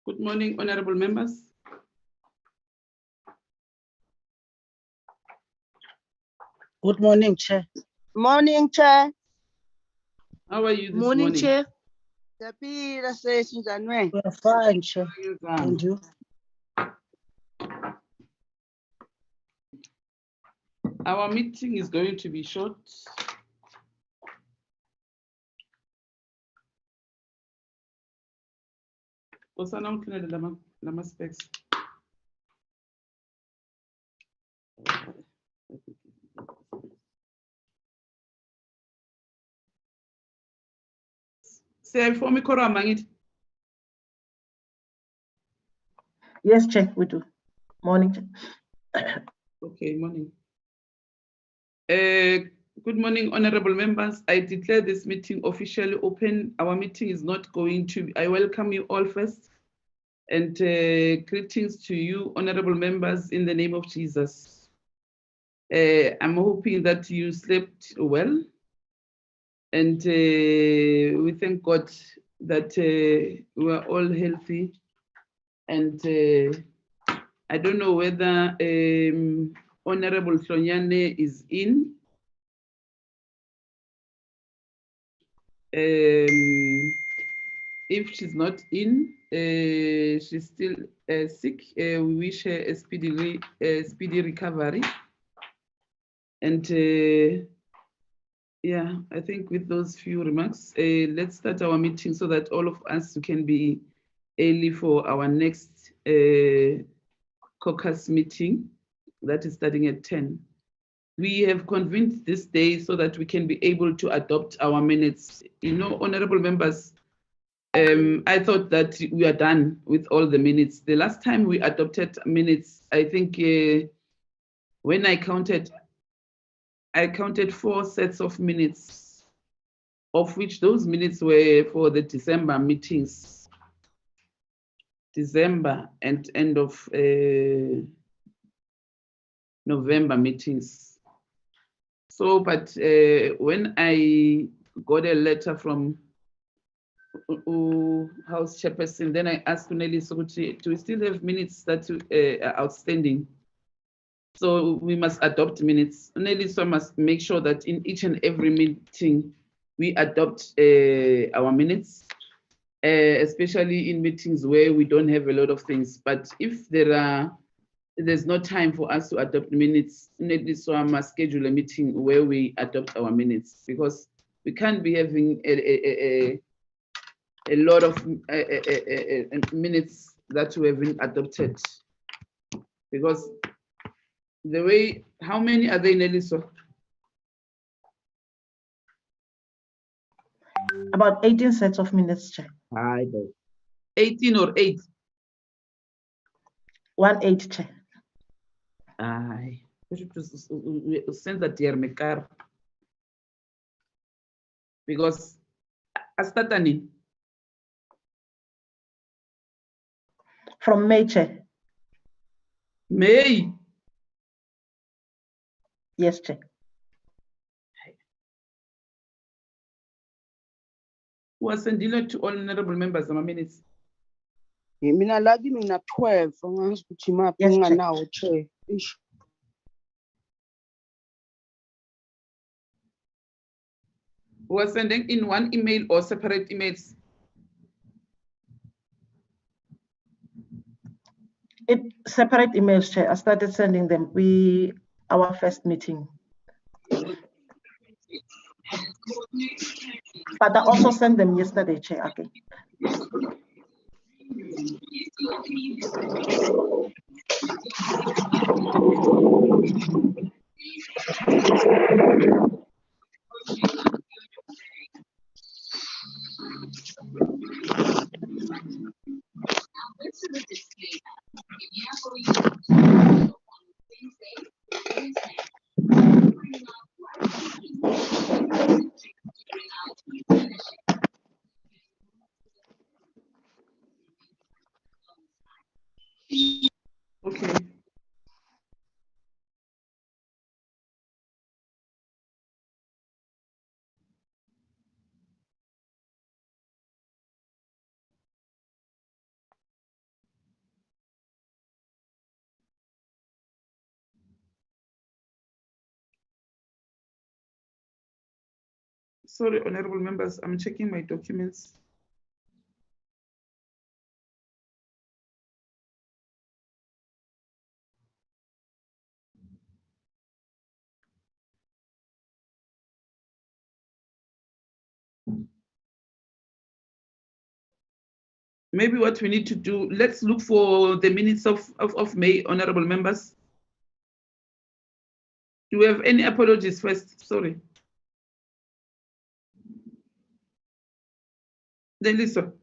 Good morning, honorable members. Good morning, Chair. Morning, Chair. How are you this Morning, Chair. Happy Restoration January. We are fine, Chair. morning? And you? Our meeting is going to be short. Osana uthulele lama specs. Siyayifoma ikhoram angithi? Yes, Chair, we do. Morning, Chair. Okay, morning. Good morning, honorable members. I declare this meeting officially open. Our meeting is not going to, I welcome you all first. And greetings to you, honorable members, in the name of Jesus. I'm hoping that you slept well. And we thank God that we are all healthy. And I don't know whether Honorable Hlonyane is in. If she's not in, she's still sick. We wish her a speedy recovery. And yeah, I think with those few remarks, let's start our meeting so that all of us can be early for our next caucus meeting that is starting at 10. We have convened this day so that we can be able to adopt our minutes. You know, honorable members, I thought that we are done with all the minutes. The last time we adopted minutes, I think when I counted 4 sets of minutes, of which those minutes were for the December meetings, December and end of November meetings. So, but when I got a letter from House Chairperson, then I asked Nelly Sokuchi, do we still have minutes that are outstanding? So we must adopt minutes. Nelly so must make sure that in each and every meeting we adopt our minutes, especially in meetings where we don't have a lot of things. But if there's no time for us to adopt minutes, Nelly so must schedule a meeting where we adopt our minutes, because we can't be having a lot of minutes that we haven't adopted, because the way, how many are they, Nelly? So About 18 sets of minutes, Chair. 18 or 8? 18, Chair. Aye. Send that dear Mekar. Because Astatani. From May, Chair. May. Yes, Chair. Was sent to all honorable members of minutes. Mina lagi mina 12 angazi ukuthi maphi Yes, Chair. nganawo Chair. Ish. Was sending in one email or separate emails? Separate emails, Chair. I started sending them. Our first meeting. But I also sent them yesterday, Chair, again. Okay. Sorry, honorable members, I'm checking my documents. Maybe what we need to do, let's look for the minutes of May, honorable members. Do we have any apologies first? Sorry. Then Lisa.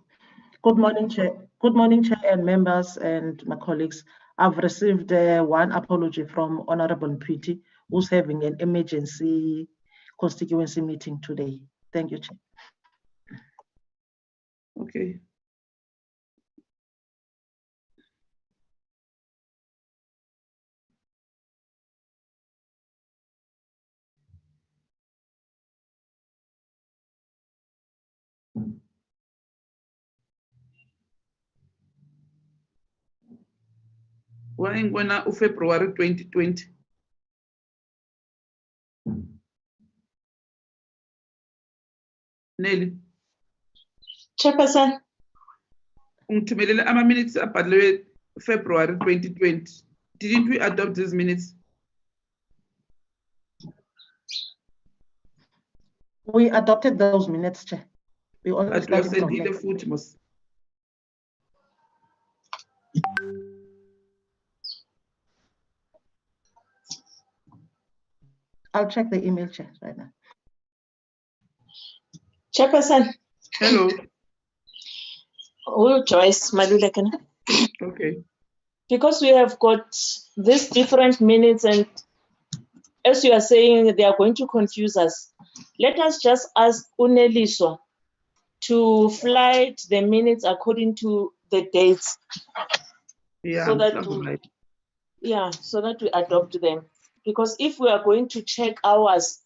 Good morning, Chair. Good morning, Chair and members and my colleagues. I've received one apology from Honorable Mpiti, who's having an emergency constituency meeting today. Thank you, Chair. Okay. Why in February 2020? Nelly. Chairperson, Ungithumelele ama-minutes abhaliwe February 2020. Didn't we adopt these minutes? We adopted those minutes, Chair. We only But started from wasendile there. futhi mos. I'll check the email, Chair, right now. Chairperson, Hello. Joyce Malulekene. Okay. Because we have got these different minutes, and as you are saying, they are going to confuse us. Let us just ask Uneliswa to flight the minutes according to the dates. Yeah. So that something we- like so that we adopt them. Because if we are going to check ours,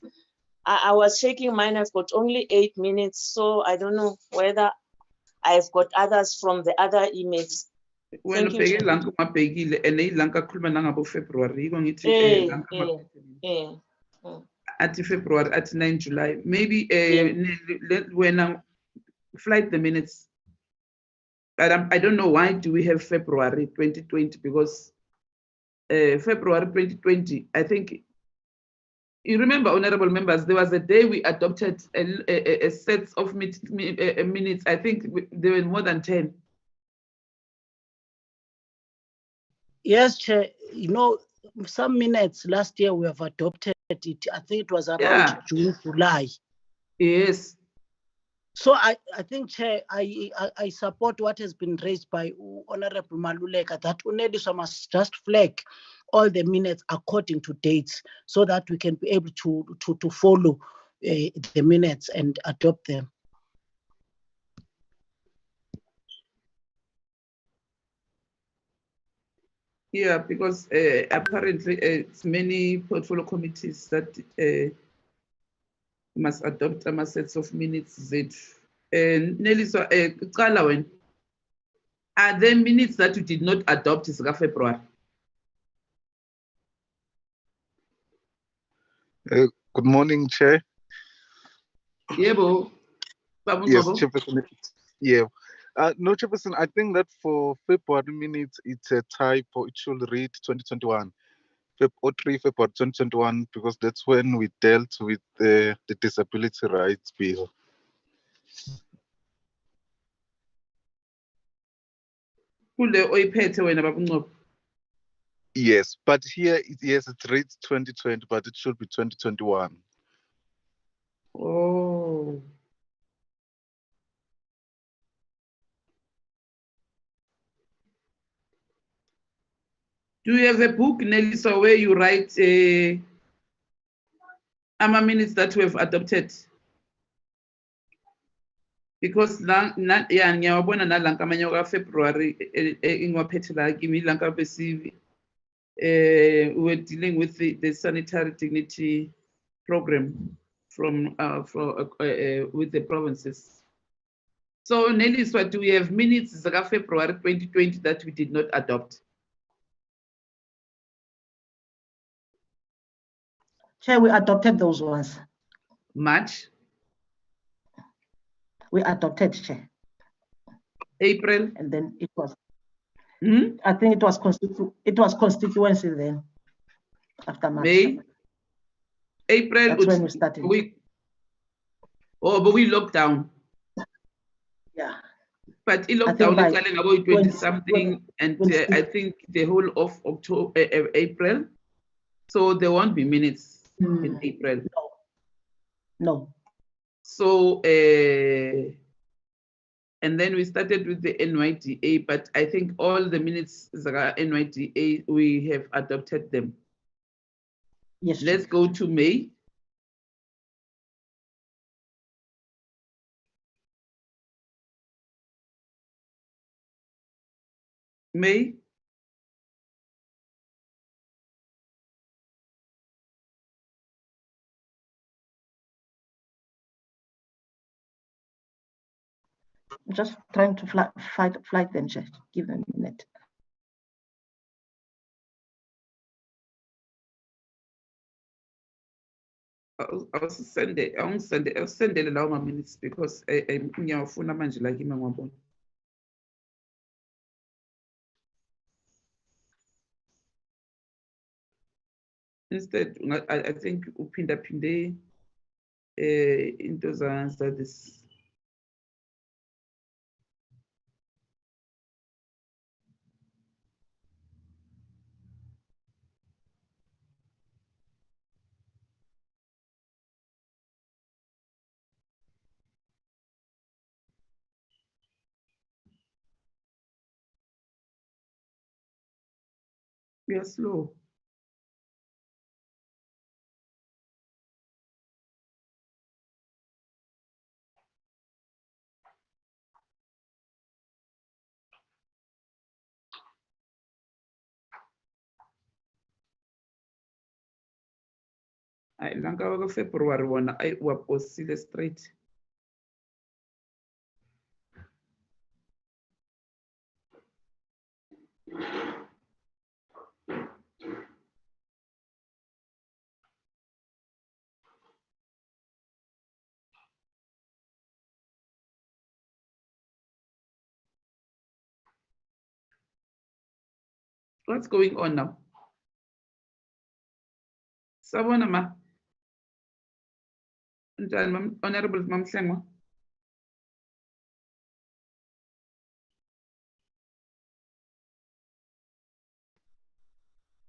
I was checking mine, I've got only 8 minutes. So I don't know whether I've got others from the other emails. when Thank you, ubheke Chair. la ngumabhekile and ilanka khuluma nangabo February yiko ngithi athi February athi 9 July maybe when flight the minutes, but I don't know why do we have February 2020, because February 2020, I think you remember, honorable members, there was a day we adopted a set of minutes. I think there were more than 10. Yes, Chair. You know, some minutes last year we have adopted it. I think it was around Yeah. June, July. Yes. So I think, Chair, I support what has been raised by Honorable Maluleka, that Uneliswa must just flag all the minutes according to dates so that we can be able to follow the minutes and adopt them. Yeah, because apparently it's many portfolio committees that must adopt sets of minutes zethu. Neliswa, Cala wena, are there minutes that you did not adopt zika February? Good morning, Chair. Yebo. Babu Yes, Ngcobo? Chairperson. Yeah. No, Chairperson, I think that for February minutes, it's a typo. It should read 2021. February 2021, because that's when we dealt with the Disability Rights Bill. Kule oyiphethe wena Babu Ngcobo? Yes, but here, yes, it reads 2020, but it should be 2021. Oh. Do you have a book, Nelisa, where you write minutes that we have adopted? Because yeah, ngiyawabona nalanka amanye February ingwaphethe la kimi lanka bese we're dealing with the sanitary dignity program from with the provinces. So Neliswa, do we have minutes zaka February 2020 that we did not adopt? Chair, we adopted those ones. March? We adopted, Chair. April. And then it was, Hmm? I think it was constituency then, after March. May. April. That's when we started. But we locked down. Yeah. But it I locked think down by about 20 20 something, and 20. I think the whole of October, April. So there won't be minutes in April. No. So, and then we started with the NYDA, but I think all the minutes Zaga NYDA, we have adopted them. Yes. Let's go to May. May. Just trying to flight them, Chair. Give them a minute. I'll send it allow my minutes because I'm manje like him. Instead, I think upinda pinde into this. We are slow. I langa February one I was straight. What's going on now? Sabona ma. Honorable Mamsengwa.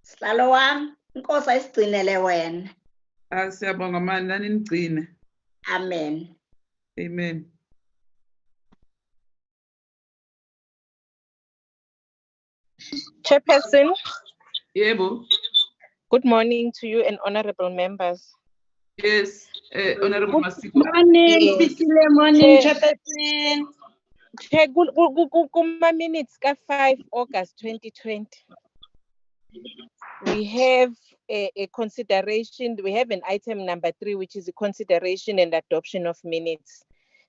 Sihlalo wami, inkosi ayisigcinele wena. Siyabonga mani nani nigcine. Amen. Amen. Chairperson, Yebo. good morning to you and honorable members. Yes, Honorable Masiko. Morning, Yes. morning, Chair- Chairperson. Chair, kuma minutes ka 5 August 2020. We have a consideration, we have an item number 3, which is a consideration and adoption of minutes.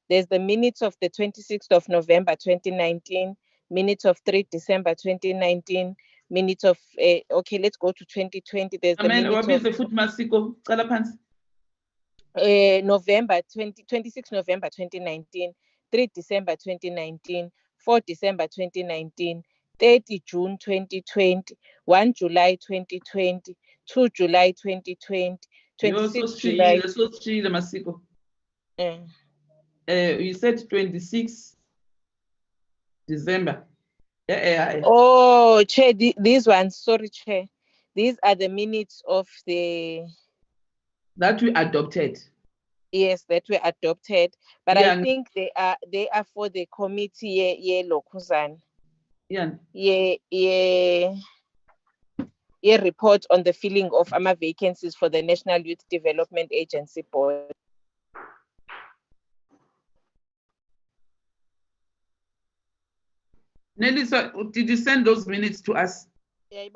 There's the minutes of the 26th of November 2019, minutes of 3 December 2019, minutes of, okay, let's go to 2020. There's the Amen. minutes What is of the foot Masiko? Cala pants. November 26 November 2019, 3 December 2019, 4 December 2019, 30 June 2020, 1 July 2020, 2 July 2020, 26 July. So Chile Masiko. Uh, You said 26 December. Yeah. oh, Chair, these ones, sorry, Chair. These are the minutes of the, That we adopted. yes, that were adopted. But Yeah. I think they are for the committee, yeah, Lokuzan. Yeah. A report on the filling of AMA vacancies for the National Youth Development Agency Board. Nelly, so did you send those minutes to us? Yeah,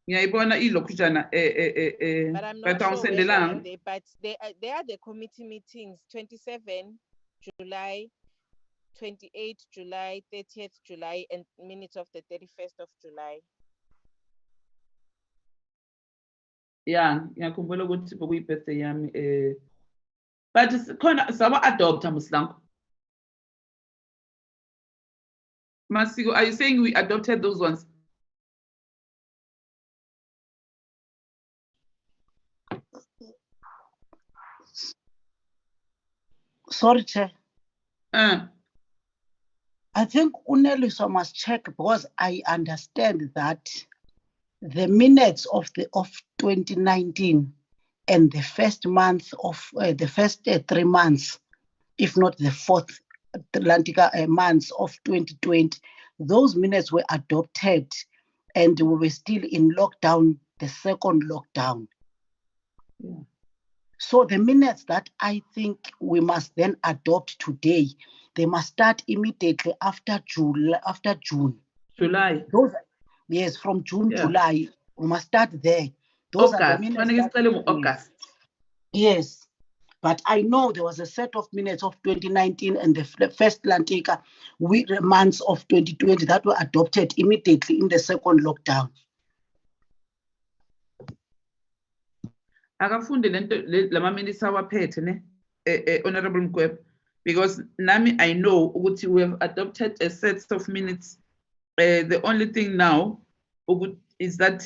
Ngiyayibona ilokujana but I'm but not sure where they are awusendelanga. there, but they are the committee meetings, 27 July, 28 July, 30th July, and minutes of the 31st of July. Yeah, ngiyakhumbula ukuthi bekuyi birthday yami But khona sawa adopta Muslango. Masiko, are you saying we adopted those ones? Sorry, Chair. Uh, I think Uneliswa must check because I understand that the minutes of 2019 and the first month of the first 3 months, if not the fourth months of 2020, those minutes were adopted and we were still in lockdown, the second lockdown. Yeah. So the minutes that I think we must then adopt today, they must start immediately after June. July. Those, yes, from June, Yeah. July, we must start there. Those are the August. minutes. Fanele sicale ngo-August. Yes, but I know there was a set of minutes of 2019 and the first Lantika months of 2020 that were adopted immediately in the second lockdown. Akafunde lento lama minutes awaphethe ne Honorable Mkwebo, because nami I know ukuthi we have adopted a set of minutes. The only thing now is that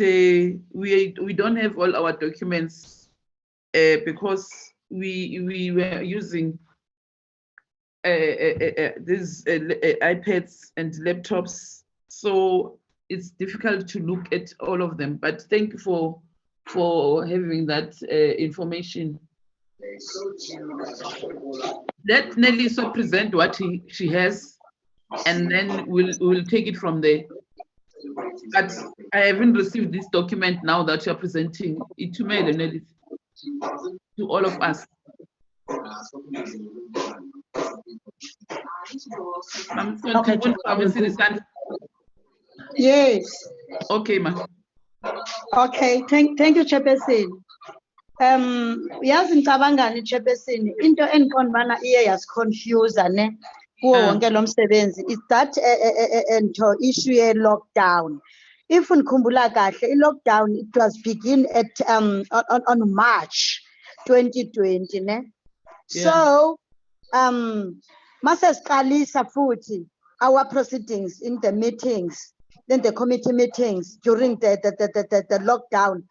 we don't have all our documents because we were using these iPads and laptops, so it's difficult to look at all of them. But thank you for having that information. Let Nelisa present what she has, and then we'll take it from there. But I haven't received this document now that you're presenting it to me, Nelisa, to all of us. Okay, Yes. Okay, ma'am. Okay, thank you, Chairperson. Yazi ngicabangani Chairperson, into engiqonda ubana iye yasiconfuse ne kuwo wonke lo msebenzi is that into issue ye lockdown. If nikhumbula kahle, i-lockdown it was begin at on March 2020 ne. So mase siqalisa futhi our proceedings in the meetings, then the committee meetings during the lockdown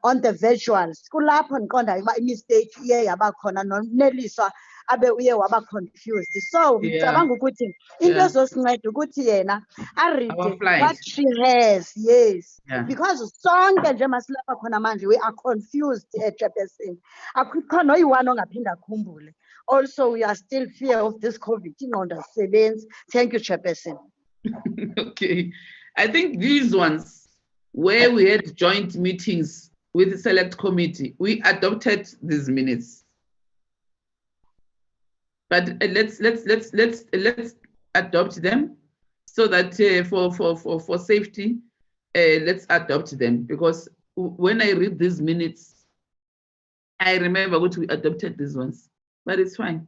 on the virtuals. Kulapho ngiqonda mistake iye yaba khona noNeliswa abe uye waba confused. So ngicabanga ukuthi into ezosinceda ukuthi yena a read what she has. Yes. Because sonke nje masilapha khona manje we are confused Chairperson. Akukho noyiwani ongaphinda akhumbule. Also, we are still fear of this COVID ingqondo sebenzi. Thank you, Chairperson. Okay. I think these ones, where we had joint meetings with the select committee, we adopted these minutes. But let's adopt them so that for safety, let's adopt them, because when I read these minutes, I remember what we adopted these ones, but it's fine.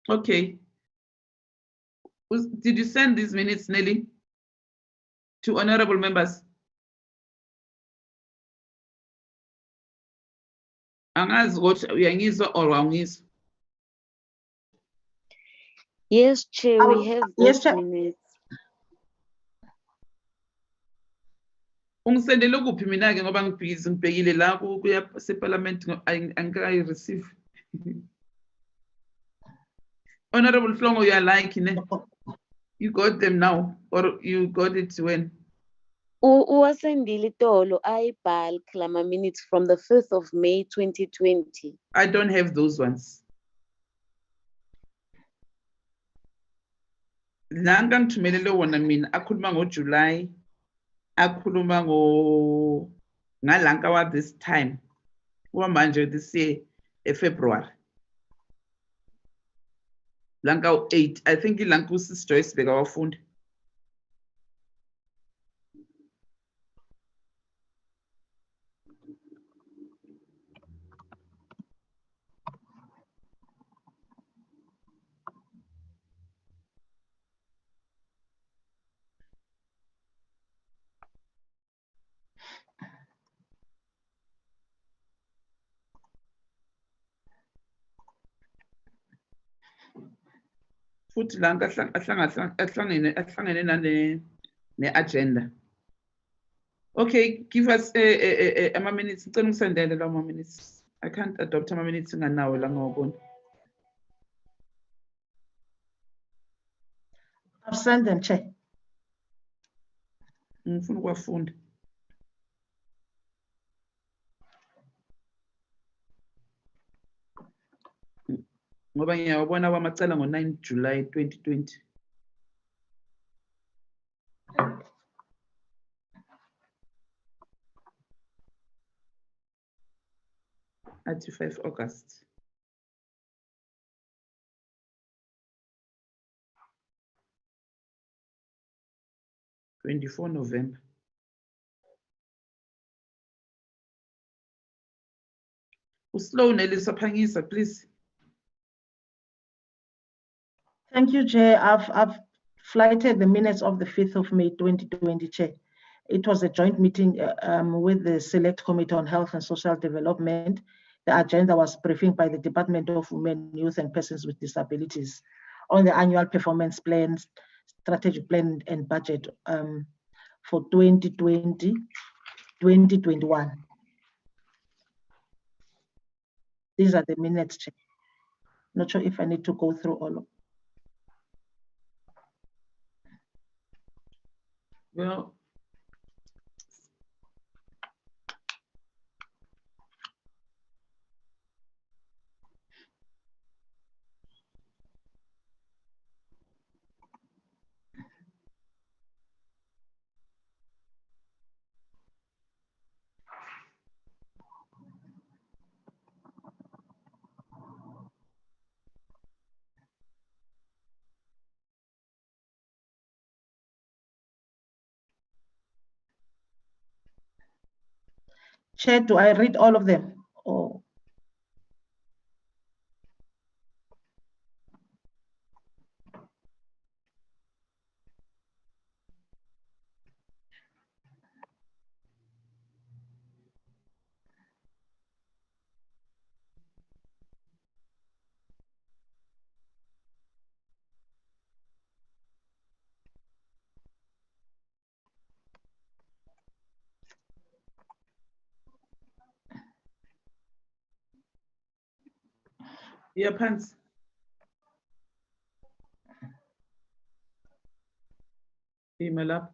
Okay. Did you send these minutes, Nelly, to honorable members? Angazi ukuthi uyangizwa or awungizwa? Yes, Chair, we have those minutes. Ungisendele kuphi mina-ke ngoba ngibhekile la kuya separlament angikayi-receive. Honorable Flongo, you are like, you got them now, or you got it when? Uwasendile Tolo, I bulk lama minutes from the 5th of May 2020. I don't have those ones. La ngangithumelele wona mina akhuluma ngoJuly, akhuluma ngalanka wa this time. Manje this year, February. Lanka 8, I think ilanka uSis Joyce beka wafundi. futhi la ahlangene ne-agenda. Okay, give us ama-minutes. Ngicela ungisendele lawo ma-minutes. I can't adopt ama-minutes nganawo la ngawabona. I've sent them, Chair. Ngifuna ukuwafunda. Ngoba ngiyawabona wamacala ngo-9 July 2020. 5 August. "24 November. Uslow Nelisa phangisa, please. Thank you, Chair. I've flighted the minutes of the 5th of May 2020, Chair. It was a joint meeting with the Select Committee on Health and Social Development. The agenda was briefing by the Department of Women, Youth and Persons with Disabilities on the annual performance plans, strategic plan and budget for 2020-2021. These are the minutes, Chair. Not sure if I need to go through all of them. Well, Chair, do I read all of them? Or yeah, pants. Email up.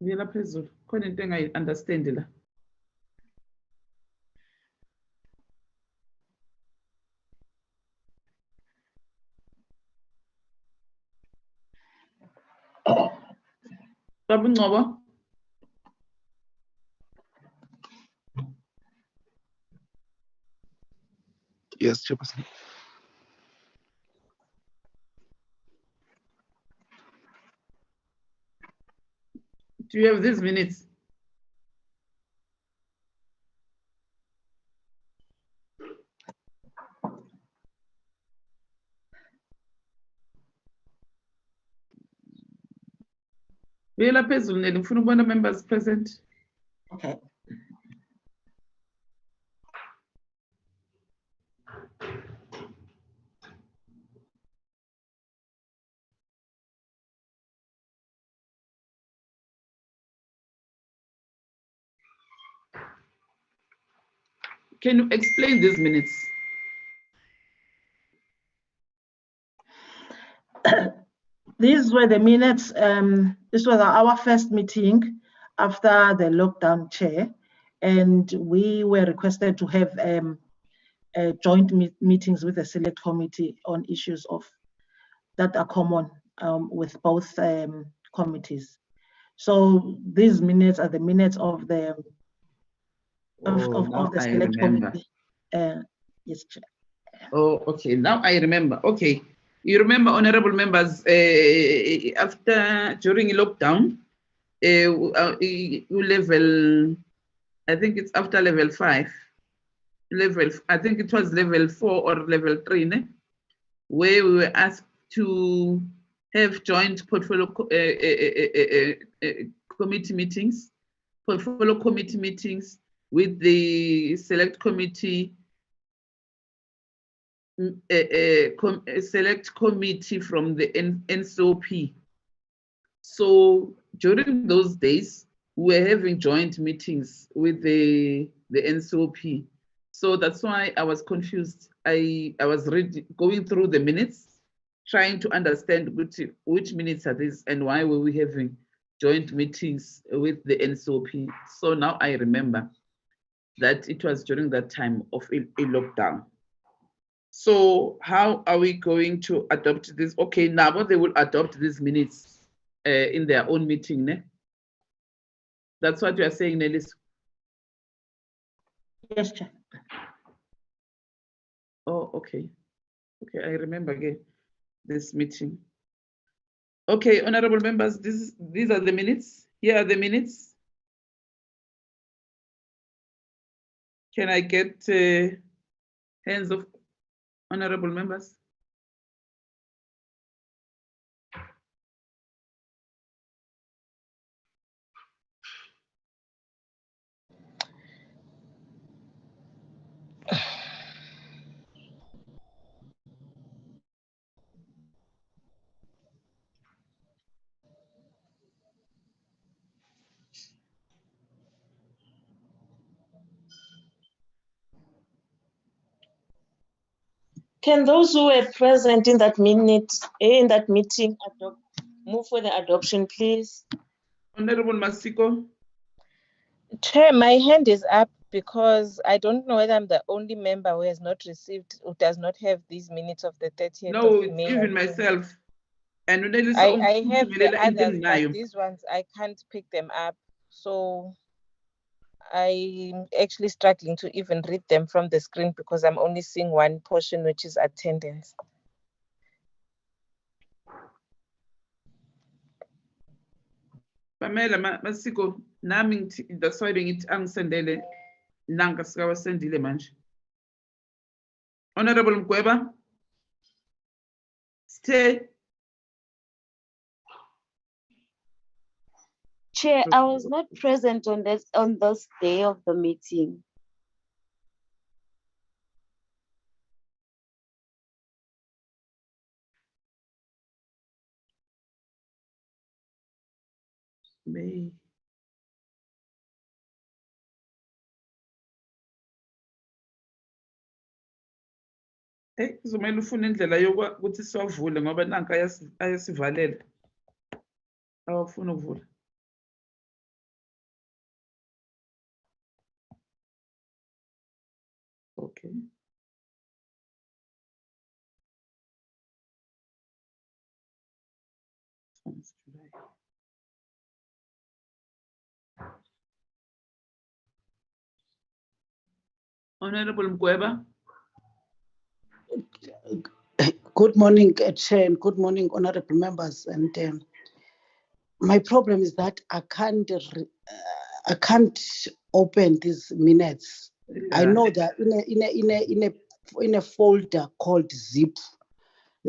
Vela phezulu. Khona into engayi-understand la. Baba Ngcobo. Yes, Chairperson. Do you have these minutes? Vela phezulu Neli, ngifuna ukubona members present. okay. Can you explain these minutes? These were the minutes. This was our first meeting after the lockdown, Chair, and we were requested to have joint meetings with the Select Committee on issues that are common with both committees. So these minutes are the minutes of the Now I Select remember. Committee. Yes, Chair. Oh, okay. Now I remember. Okay. You remember, honorable members, during lockdown, level, I think it's after level 5, I think it was level 4 or level 3, ne? Where we were asked to have joint portfolio committee meetings, portfolio committee meetings with the select committee, select committee from the NCOP. So during those days, we were having joint meetings with the NCOP. So that's why I was confused. I was going through the minutes, trying to understand which minutes are these and why were we having joint meetings with the NCOP. So now I remember that it was during that time of a lockdown. So how are we going to adopt this? Okay, now they will adopt these minutes in their own meeting, ne? That's what you are saying, Nellis? Yes, Chair. Oh, okay. Okay, I remember again this meeting. Okay, honorable members, these are the minutes. Here are the minutes. Can I get hands of honorable members? Can those who were present in that meeting move for the adoption, please? Honorable Masiko? Chair, my hand is up because I don't know whether I'm the only member who has not received, who does not have these minutes of the 30th No, of May. even myself. And I have the others, but these ones, I can't pick them up. So I'm actually struggling to even read them from the screen because I'm only seeing one portion, which is attendance. Pamela Masiko, nami that's why bengithi angisendele nanga sikawasendile manje. Honorable Mkweba? Stay. Chair, I was not present on this day of the meeting. May. Kuzomele ufune indlela yokuthi siwavule ngoba nanka ayasivalela. Awufuna ukuvula. Okay. Honorable Mkweba? Good morning, Chair, and good morning, honorable members. And my problem is that I can't open these minutes. Yeah. I know that in a folder called zip,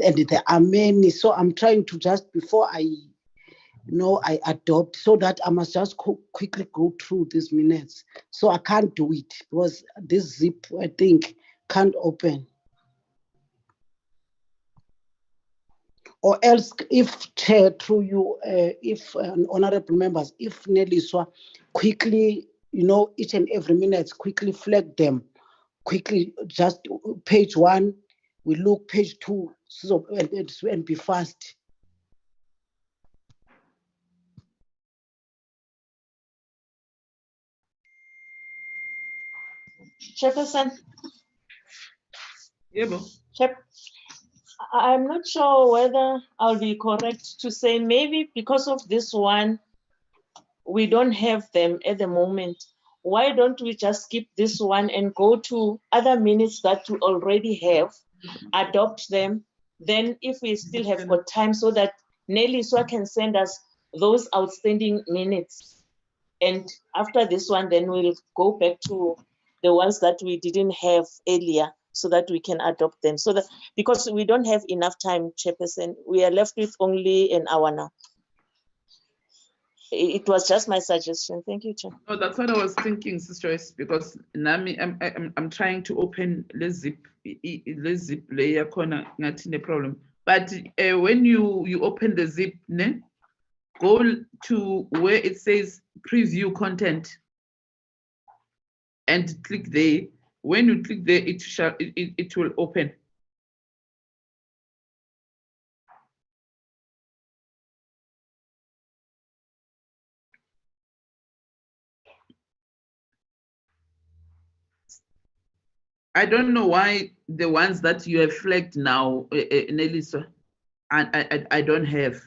and there are many. So I'm trying to just before I adopt, so that I must just quickly go through these minutes. So I can't do it because this zip, I think, can't open. Or else, if Chair, through you, if honorable members, if Neliswa quickly, each and every minute, quickly flag them, quickly just page 1, we look page 2, so and be fast. Chairperson? Yeah, I'm not sure whether I'll be correct to say maybe because of this one, we don't have them at the moment. Why don't we just skip this one and go to other minutes that we already have, adopt them, then if we still have got time, so that Neliswa can send us those outstanding minutes. And after this one, then we'll go back to the ones that we didn't have earlier, so that we can adopt them. So that, because we don't have enough time, Chairperson, we are left with only an hour now. It was just my suggestion. Thank you, Chair. No, that's what I was thinking, Sister Joyce, because Nami, I'm trying to open the zip layer corner, not in a problem. But when you open the zip, ne, go to where it says preview content and click there. When you click there, it will open. I don't know why the ones that you have flagged now, Nelisa, I don't have.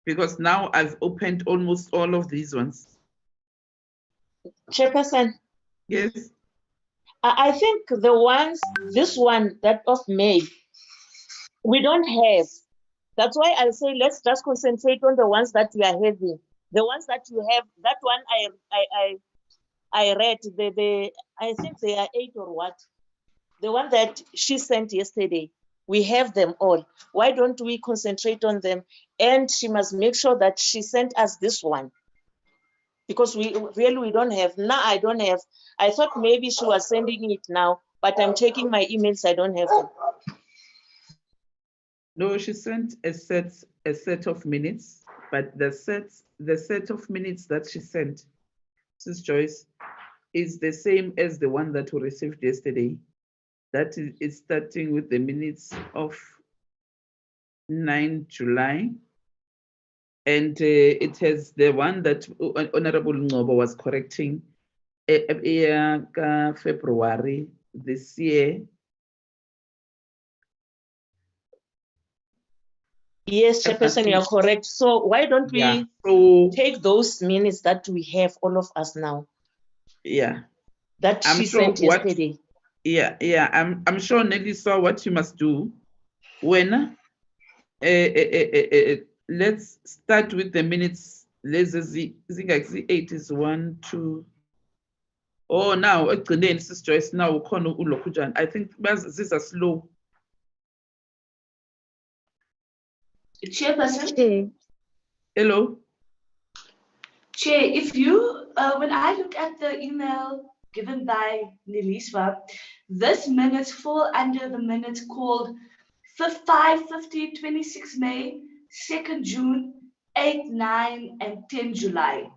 Because now I've opened almost all of these ones. Chairperson. Yes. I think the ones, this one, that of May, we don't have. That's why I say let's just concentrate on the ones that we are having. The ones that you have, that one I read, I think they are 8 or what. The one that she sent yesterday, we have them all. Why don't we concentrate on them? And she must make sure that she sent us this one. Because we don't have. Now I don't have. I thought maybe she was sending it now, but I'm checking my emails, I don't have them. No, she sent a set of minutes, but the set of minutes that she sent, Sis Joyce, is the same as the one that we received yesterday. That is starting with the minutes of 9 July. And it has the one that Honorable Ngobo was correcting February this year. Yes, Chairperson, you are correct. So why don't we take those minutes that we have, all of us now? Yeah. That she sent yesterday. Yeah. I'm sure Nelly saw what you must do. When let's start with the minutes. Let's see 8 is 1, 2. Oh, now Sis Joyce now I think these are slow. Chairperson. Hello. Chair, if you, when I look at the email given by Neliswa, this minutes fall under the minutes called 5/50/26 May, 2nd June, 8, 9, and 10 July.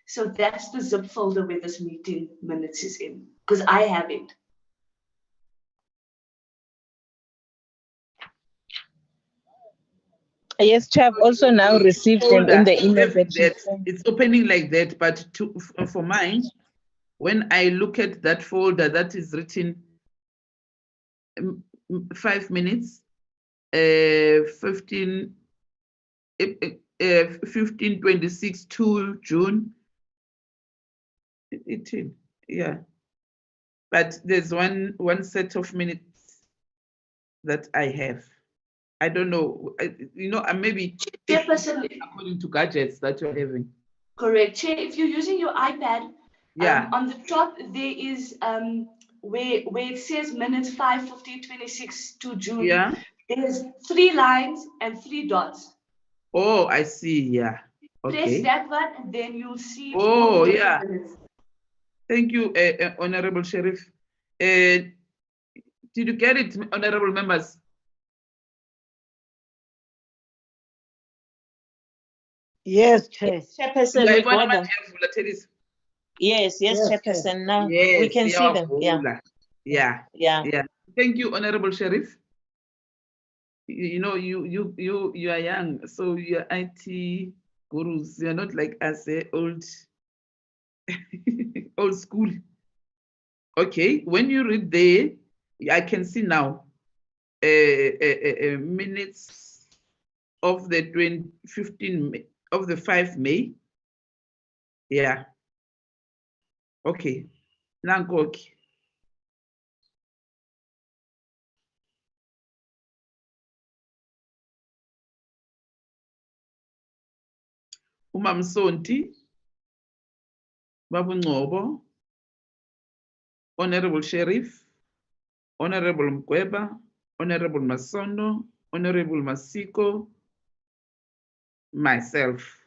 So that's the zip folder where this meeting minutes is in, because I have it. Yes, Chair, I've also now received them in the email that you sent. It's opening like that, but for mine, when I look at that folder that is written 5 minutes, 15/26 to June 18, yeah. But there's one set of minutes that I have. I don't know, maybe according to gadgets that you're having. Correct. Chair, if you're using your iPad, yeah, on the top there is where it says minutes 5/50/26 to June. Yeah. There's 3 lines and 3 dots. Oh, I see. Yeah. Okay. Press that one and then you'll see. Oh, all the yeah. minutes. Thank you, Honorable Sheriff. Did you get it, honorable members? Yes, Chair. Chairperson, we got them. Yes, Chairperson. Now we can see them. Yeah. Thank you, Honorable Sheriff. You know, you are young, so you're IT gurus. You're not like us, old school. Okay, when you read there, I can see now minutes of the 15 of the 5 May. Yeah. Okay. Now, okay. Umamsonti, Babu Ngobo, Honorable Sheriff, Honorable Mkweba, Honorable Masono, Honorable Masiko, myself.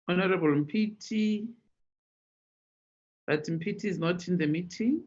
Honorable Mpiti, but Mpiti is not in the meeting.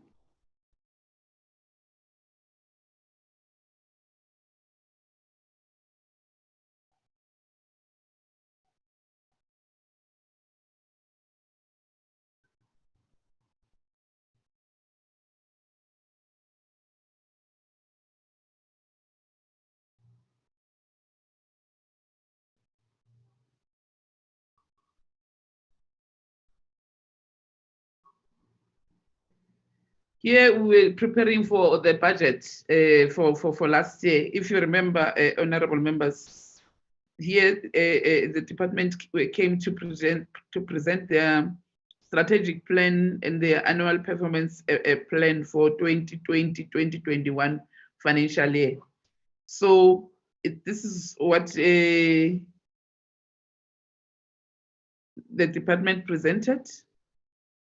Here we were preparing for the budget for last year. If you remember, honorable members, here the department came to present their strategic plan and their annual performance plan for 2020-2021 financial year. So this is what the department presented,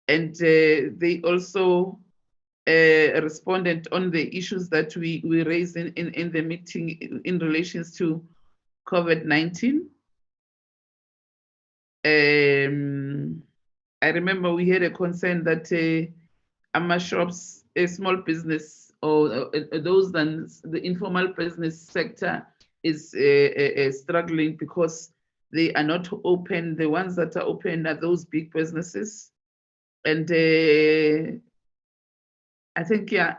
and they also responded on the issues that we raised in the meeting in relations to COVID-19. I remember we had a concern that AMA shops, a small business, or those than the informal business sector is struggling because they are not open. The ones that are open are those big businesses. And I think, yeah,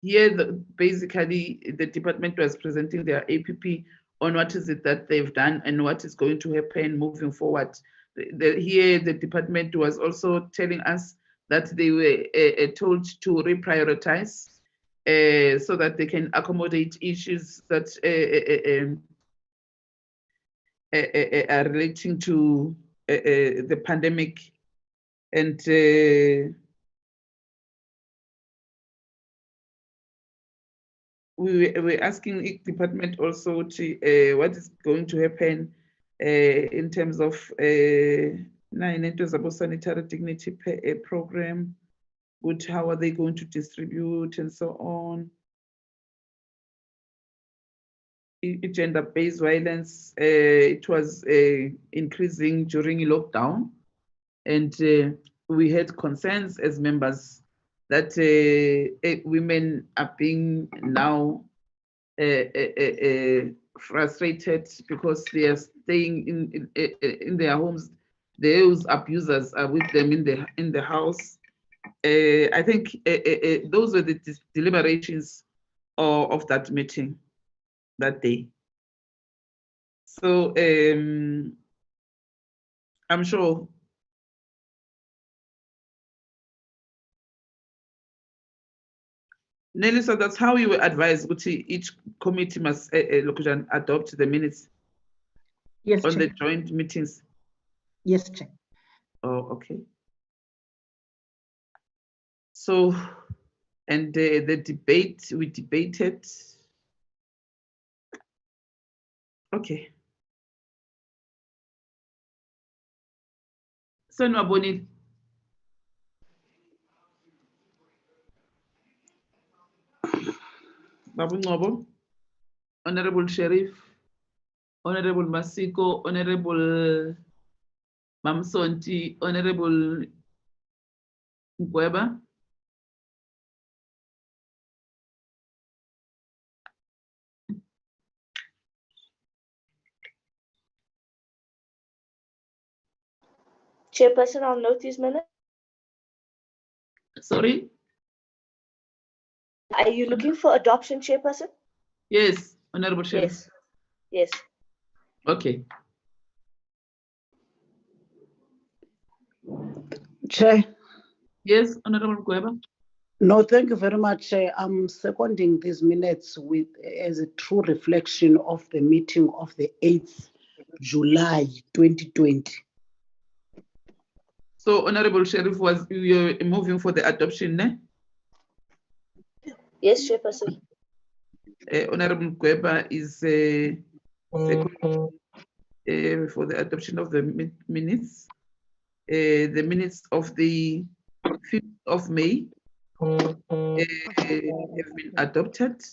here basically the department was presenting their APP on what is it that they've done and what is going to happen moving forward. Here the department was also telling us that they were told to reprioritize so that they can accommodate issues that are relating to the pandemic. And we were asking each department also to what is going to happen in terms of sanitary dignity program, how are they going to distribute and so on. Gender-based violence, it was increasing during lockdown, and we had concerns as members that women are being now frustrated because they are staying in their homes. Those abusers are with them in the house. I think those were the deliberations of that meeting that day. So I'm sure Nelly, so that's how you were advised, which each committee must adopt the minutes Yes, on Chair. the joint meetings. Yes, Chair. Oh, okay. So, and the debate, we debated. Okay. So, Nwaboni. Babu Ngobo, Honorable Sheriff, Honorable Masiko, Honorable Mamsonti, Honorable Mkweba. Chairperson, I'll note these minutes. Sorry? Are you looking for adoption, Chairperson? Yes, Honorable Sheriff. Yes. Yes. Okay. Chair. Yes, Honorable Mkweba. No, thank you very much. I'm seconding these minutes as a true reflection of the meeting of the 8th July 2020. So Honorable Sheriff, you're moving for the adoption, ne? Yes, Chairperson. Honorable Gweba is second for the adoption of the minutes. The minutes of the 5th of May have been adopted.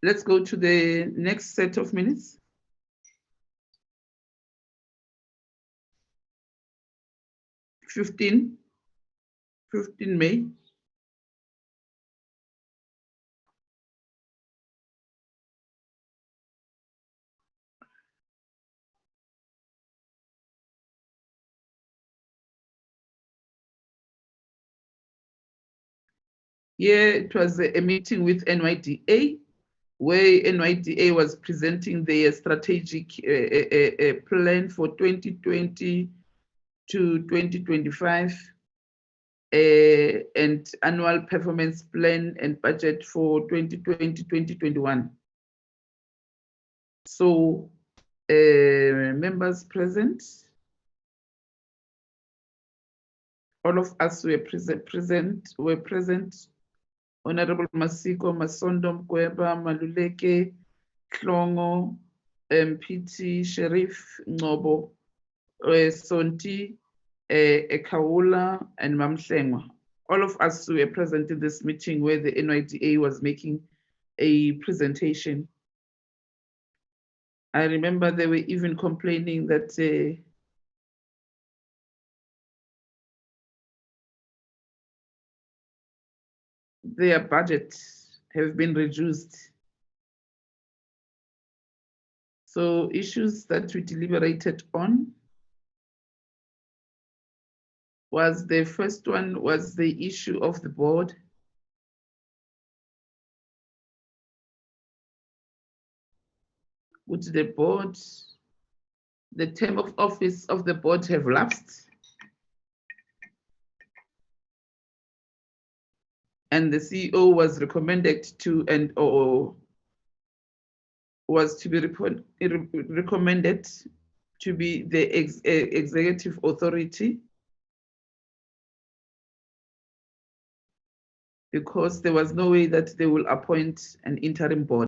Let's go to the next set of minutes. Fifteen May. Here it was a meeting with NYDA, where NYDA was presenting their strategic plan for 2020 to 2025 and annual performance plan and budget for 2020-2021. So members present, all of us were present. Honorable Masiko, Masondo, Mkweba, Maluleke, Klongo, PT, Sheriff, Ngobo, Sonti, Ekaula, and Mamhlengwa. All of us were present in this meeting where the NYDA was making a presentation. I remember they were even complaining that their budget have been reduced. So issues that we deliberated on was the first one was the issue of the board. Would the board, the term of office of the board have lapsed? And the CEO was recommended to or was to be recommended to be the executive authority because there was no way that they will appoint an interim board.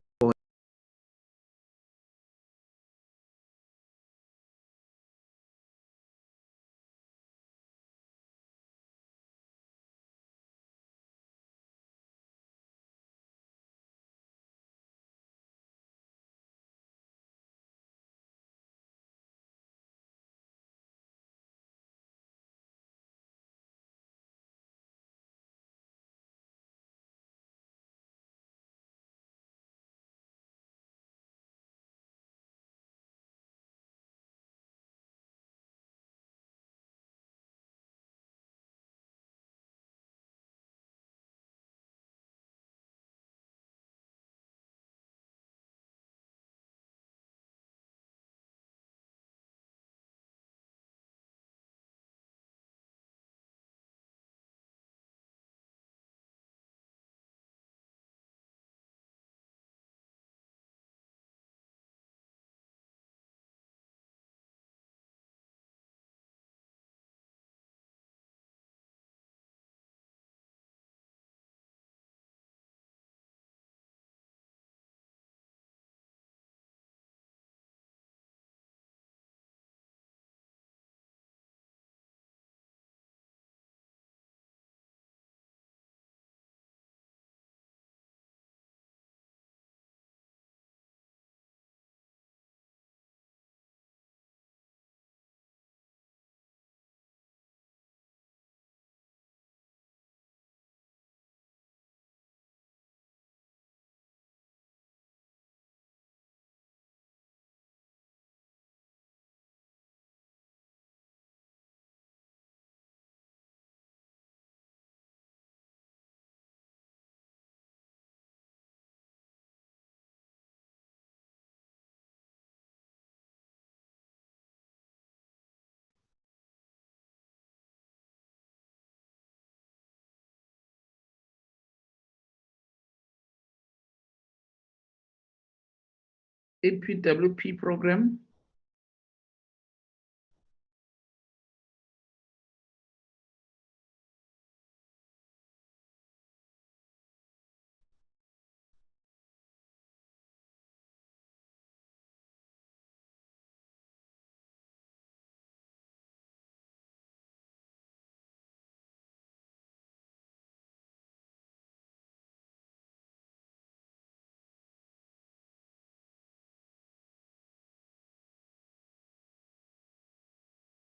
APWP program.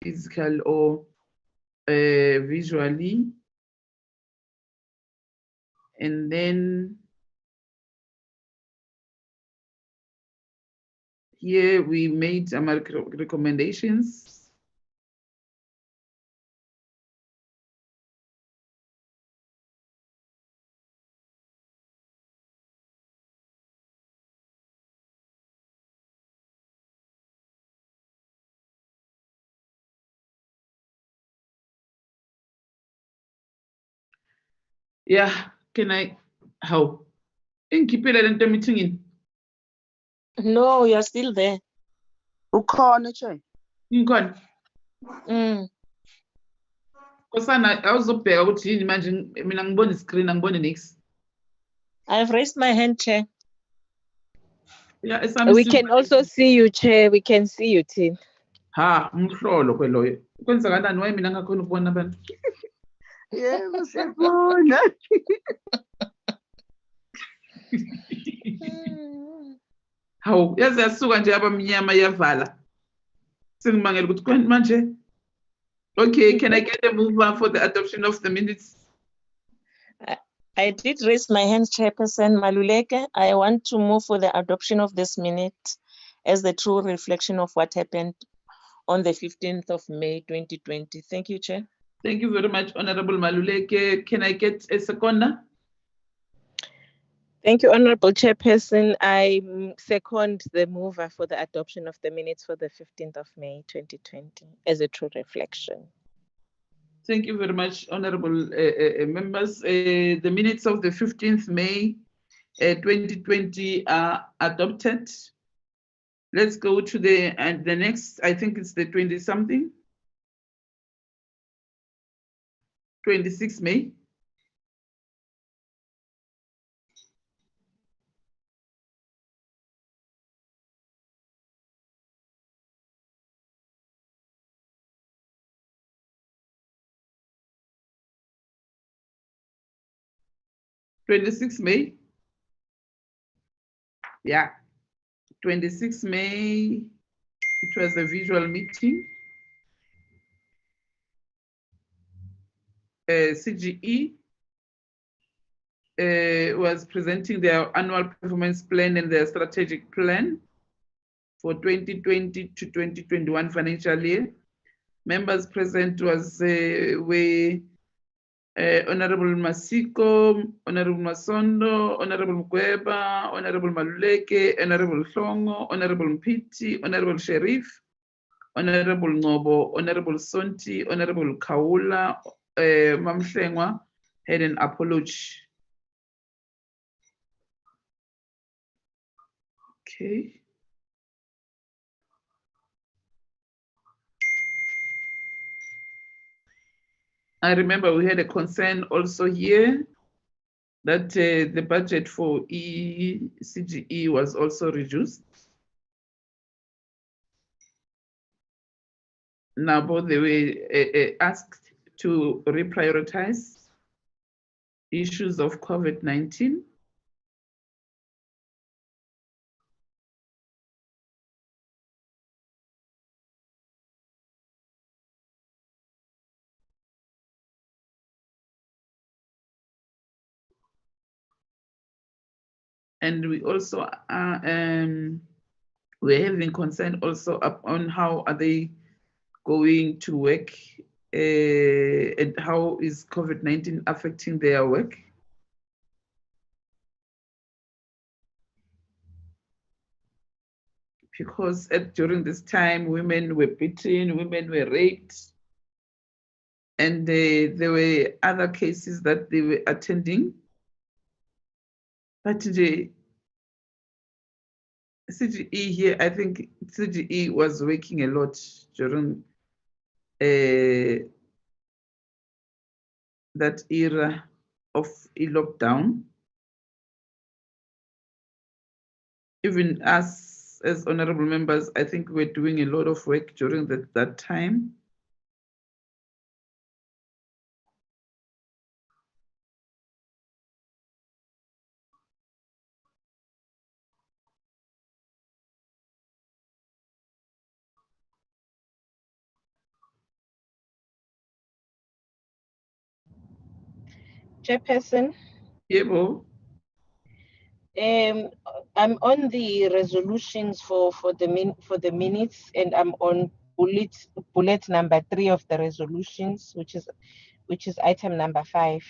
Physical or visually. And then here we made some recommendations. Yeah, can I, how? Ingikhiphele le nto emithingini. No, you're still there. Ukhona Chair. Ngikhona. Nkosana awuzobheka ukuthi yini manje mina ngibona iscreen angiboni nix. I've raised my hand, Chair. Yeah, We can also see you, Chair. We can see you, Tin. Ha, umhlolo kweloyo. Kwenzakalani waye mina ngakhona ukubona abantu? Yebo siyabona. Hawu, yaze yasuka nje abamnyama yavala. Sengimangela ukuthi kwani manje. Okay, can I get a mover for the adoption of the minutes? I did raise my hand, Chairperson Maluleke. I want to move for the adoption of this minute as the true reflection of what happened on the 15th of May, 2020. Thank you, Chair. Thank you very much, Honorable Maluleke. Can I get a seconder? Thank you, Honorable Chairperson. I second the mover for the adoption of the minutes for the 15th of May, 2020 as a true reflection. Thank you very much, honorable members. The minutes of the 15th May 2020 are adopted. Let's go to the next, I think it's the 20-something. 26 May. May. Yeah, 26 May, it was a visual meeting. CGE was presenting their annual performance plan and their strategic plan for 2020 to 2021 financial year. Members present was Honorable Masiko, Honorable Masondo, Honorable Mkweba, Honorable Maluleke, Honorable Hlongo, Honorable Mpiti, Honorable Sheriff, Honorable Ngobo, Honorable Sonti, Honorable Kaula, Mamhlengwa had an apology. Okay. I remember we had a concern also here that the budget for CGE was also reduced. Now both they were asked to reprioritize issues of COVID-19. And we also are we're having concern also on how are they going to work and how is COVID-19 affecting their work. Because during this time, women were beaten, women were raped, and there were other cases that they were attending. But CGE here, I think CGE was working a lot during that era of a lockdown. Even us as honorable members, I think we're doing a lot of work during that time. Chairperson, Yebo. I'm on the resolutions for the minutes, and I'm on bullet number 3 of the resolutions, which is item number 5.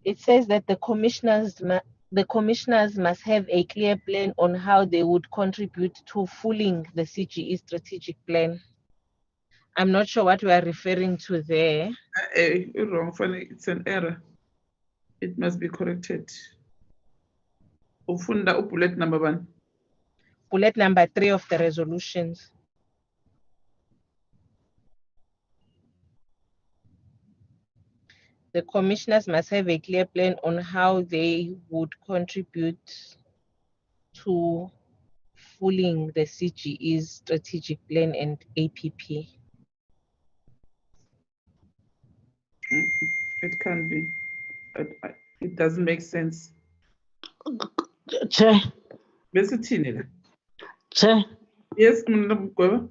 It says that the commissioners must have a clear plan on how they would contribute to fulfilling the CGE strategic plan. I'm not sure what we are referring to there. You're wrong, funny, it's an error. It must be corrected. Ufunda bullet number 1. Bullet number 3 of the resolutions. The commissioners must have a clear plan on how they would contribute to fulfilling the CGE's strategic plan and APP. It can't be. It doesn't make sense. Chair. Chair. Yes, Mgweba.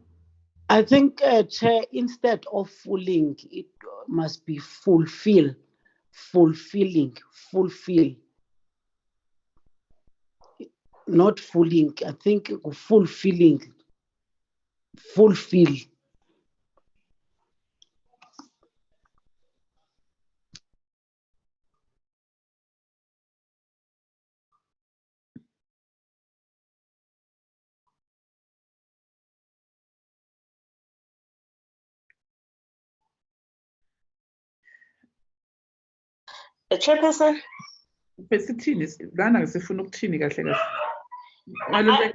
I think, Chair, instead of fulfilling, it must be fulfill. Not fulfilling. I think fulfilling. Fulfill. Chairperson.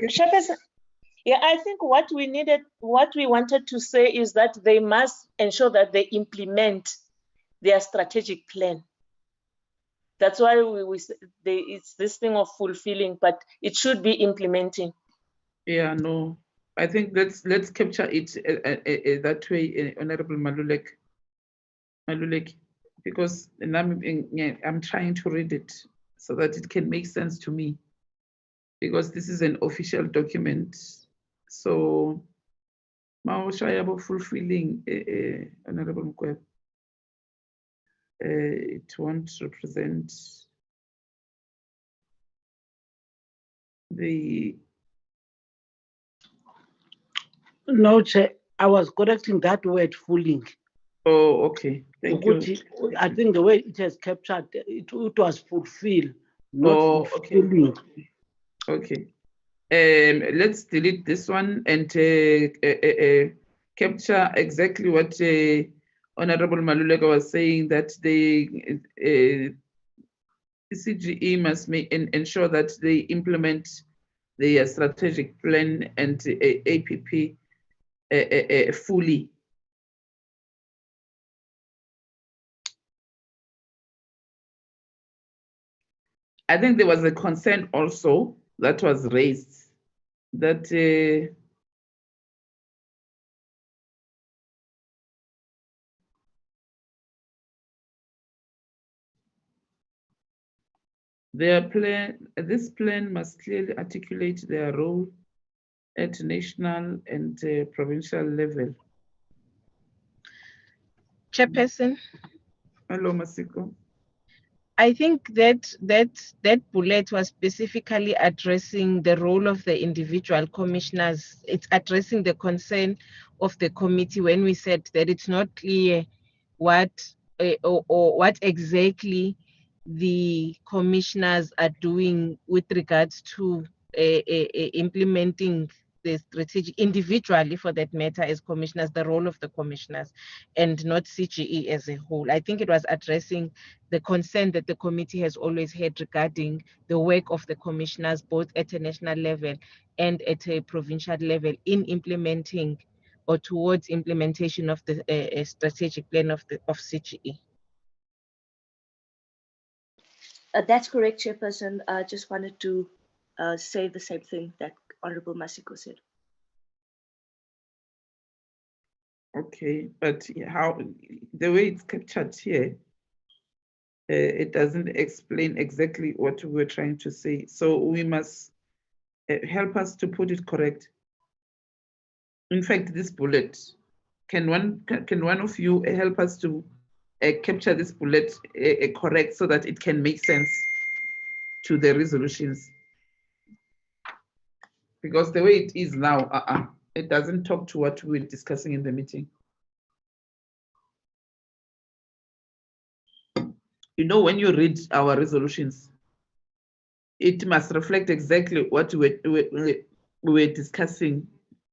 Chairperson, yeah, I think what we wanted to say is that they must ensure that they implement their strategic plan. That's why it's this thing of fulfilling, but it should be implementing. Yeah, no, I think let's capture it that way, Honorable Malulek, because I'm trying to read it so that it can make sense to me, because this is an official document. So, Maoshayabo fulfilling, Honorable Mkweb, it won't represent the. No, Chair, I was correcting that word fulfilling. Oh, okay. Thank you. I think the way it has captured, it was fulfill, not fulfilling. Okay. Let's delete this one and capture exactly what Honorable Maluleka was saying, that the CGE must ensure that they implement the strategic plan and APP fully. I think there was a concern also that was raised that this plan must clearly articulate their role at national and provincial level. Chairperson. Hello, Masiko. I think that bullet was specifically addressing the role of the individual commissioners. It's addressing the concern of the committee when we said that it's not clear what or what exactly the commissioners are doing with regards to implementing the strategic, individually for that matter, as commissioners, the role of the commissioners, and not CGE as a whole. I think it was addressing the concern that the committee has always had regarding the work of the commissioners, both at a national level and at a provincial level, in implementing or towards implementation of the strategic plan of CGE. That's correct, Chairperson. I just wanted to say the same thing that Honorable Masiko said. Okay, but how the way it's captured here, it doesn't explain exactly what we were trying to say. So we must help us to put it correct. In fact, this bullet, can one of you help us to capture this bullet correct so that it can make sense to the resolutions? Because the way it is now, it doesn't talk to what we were discussing in the meeting. You know, when you read our resolutions, it must reflect exactly what we were discussing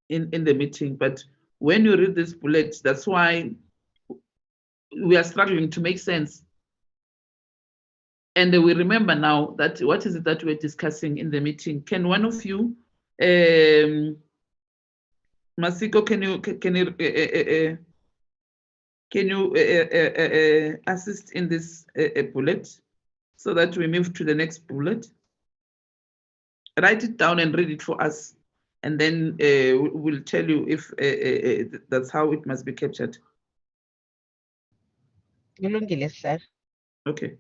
in the meeting. But when you read this bullet, that's why we are struggling to make sense. And we remember now that what is it that we're discussing in the meeting? Can one of you, Masiko, can you assist in this bullet so that we move to the next bullet? Write it down and read it for us, and then we'll tell you if that's how it must be captured. Okay.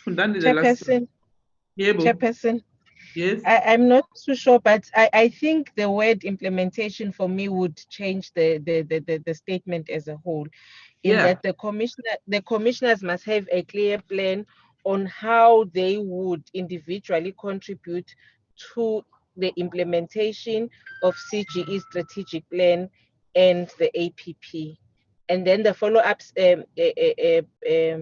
Chairperson, Chairperson, yes, I'm not too sure, but I think the word implementation for me would change the statement as a whole, in that the commissioners must have a clear plan on how they would individually contribute to the implementation of CGE strategic plan and the APP. And then the follow-up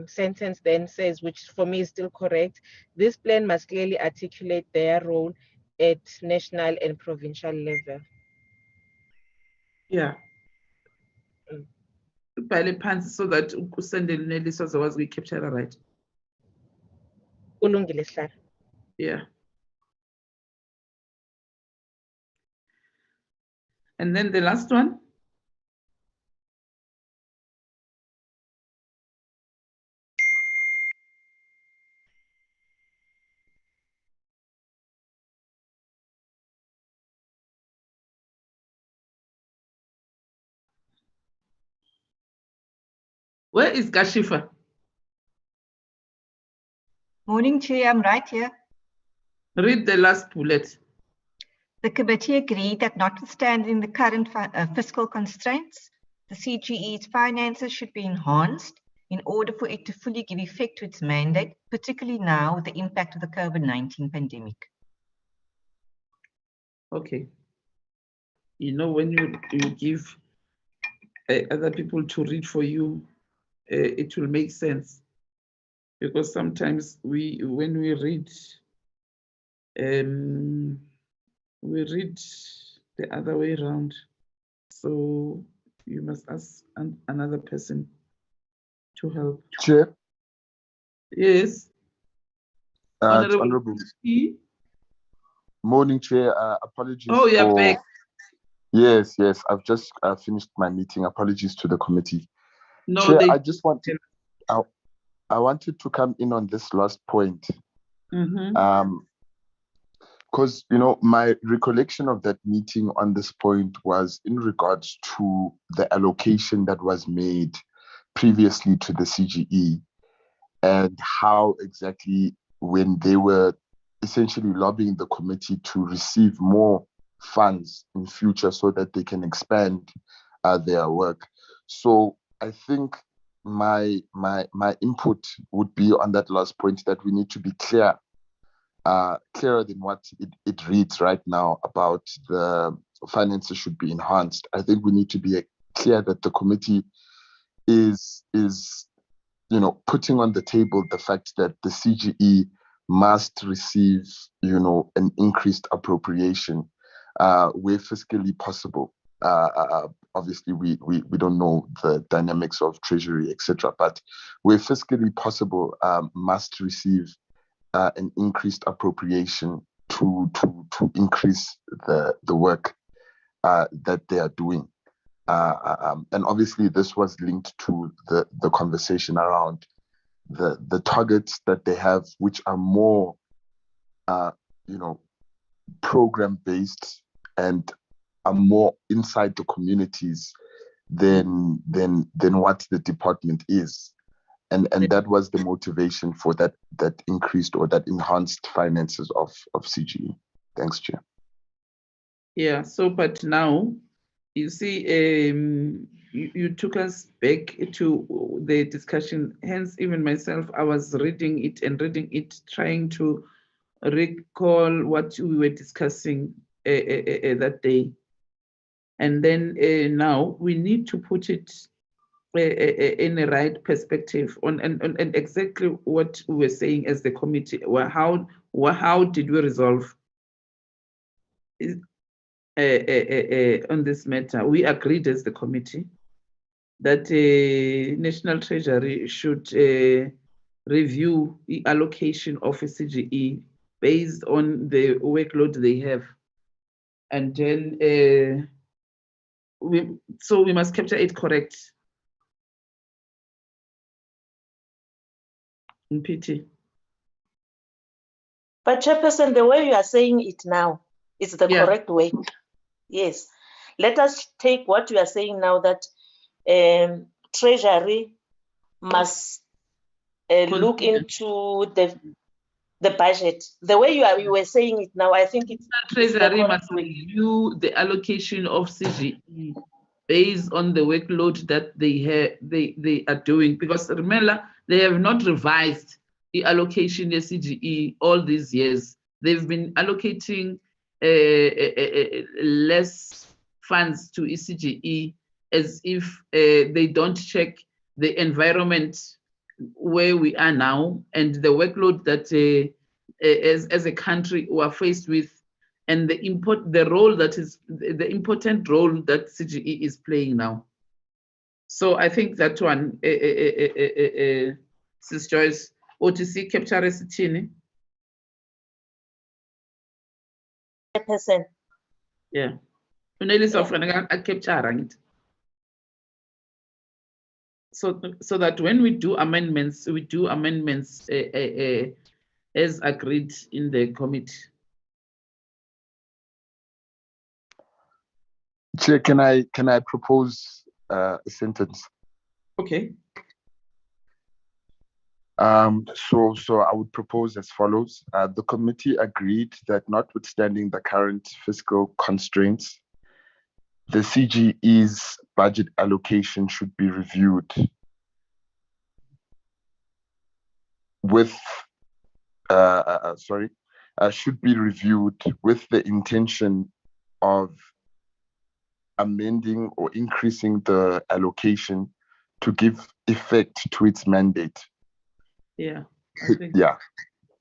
sentence then says, which for me is still correct, this plan must clearly articulate their role at national and provincial level. Yeah. So that ukusendele Nelisa zokwazi ukuyicapture right. Kulungile sir. Yeah. And then the last one. Where is Kashifa? Morning, Chair. I'm right here. Read the last bullet. The committee agreed that notwithstanding the current fiscal constraints, the CGE's finances should be enhanced in order for it to fully give effect to its mandate, particularly now with the impact of the COVID-19 pandemic. Okay. You know, when you give other people to read for you, it will make sense. Because sometimes when we read the other way around. So you must ask another person to help. Chair. Yes. Honorable. Morning, Chair. Apologies. Oh, you're back. Yes. I've just finished my meeting. Apologies to the committee. No, Chair, I just wanted. I wanted to come in on this last point. Because, you know, my recollection of that meeting on this point was in regards to the allocation that was made previously to the CGE and how exactly when they were essentially lobbying the committee to receive more funds in future so that they can expand their work. So I think my input would be on that last point, that we need to be clearer than what it reads right now about the finances should be enhanced. I think we need to be clear that the committee is putting on the table the fact that the CGE must receive an increased appropriation where fiscally possible. Obviously, we don't know the dynamics of treasury, etc., but where fiscally possible, must receive an increased appropriation to increase the work that they are doing. And obviously, this was linked to the conversation around the targets that they have, which are more, program based and are more inside the communities than what the department is. And that was the motivation for that increased or that enhanced finances of CGE. Thanks, Chair. Yeah, so but now, you see, you took us back to the discussion. Hence, even myself, I was reading it, trying to recall what we were discussing that day. And then now we need to put it in the right perspective on and exactly what we were saying as the committee. How did we resolve on this matter? We agreed as the committee that National Treasury should review the allocation of a CGE based on the workload they have. And then we must capture it correct in PT. But Chairperson, the way you are saying it now is the correct way. Yes. Let us take what you are saying now, that Treasury must look into the budget. The way you were saying it now, I think it's Treasury must review the allocation of CGE based on the workload that they are doing, because remember, they have not revised the allocation of CGE all these years. They've been allocating less funds to ECGE as if they don't check the environment where we are now and the workload that as a country we are faced with, and the important role that CGE is playing now. So I think that one, Sis Joyce, OTC capture resitini. Yeah. So that when we do amendments, as agreed in the committee. Chair, can I propose a sentence? Okay. So I would propose as follows. The committee agreed that notwithstanding the current fiscal constraints, the CGE's budget allocation should be reviewed with should be reviewed with the intention of amending or increasing the allocation to give effect to its mandate. Yeah. Yeah.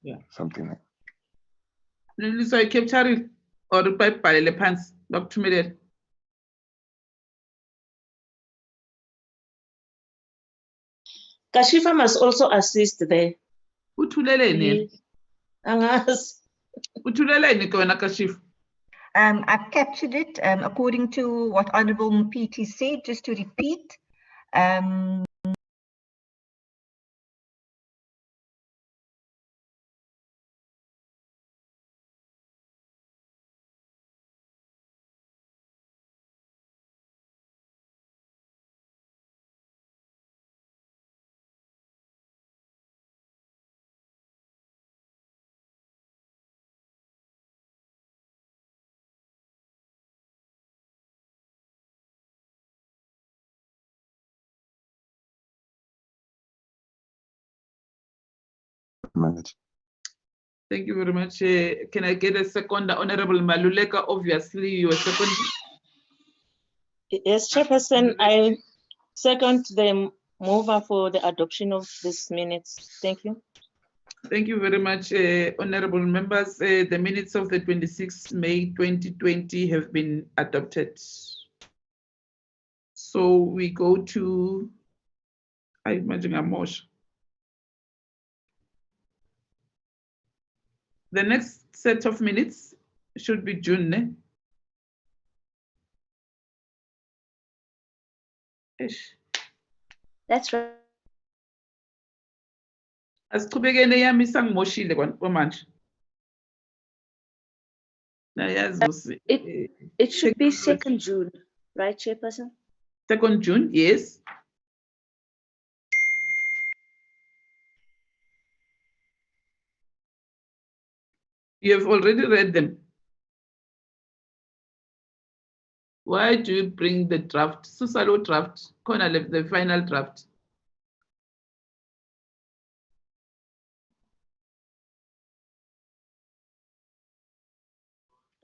Yeah. Something like that. So I capture it or by the pants, Dr. Miller. Kashifa must also assist there. Utulele. I've captured it according to what Honorable Mpiti said, just to repeat. minute. Thank you very much. Can I get a second? Honorable Maluleka, obviously you were second. Yes, Chairperson, I second the mover for the adoption of these minutes. Thank you. Thank you very much, honorable members. The minutes of the 26th May 2020 have been adopted. So we go to, I imagine a motion. The next set of minutes should be June. That's right. Asichubekeni yami sangimoshile kwamanje. It should be 2nd June, right, Chairperson? 2nd June, yes. You have already read them. Why do you bring the draft? Susalo draft, Kona left the final draft.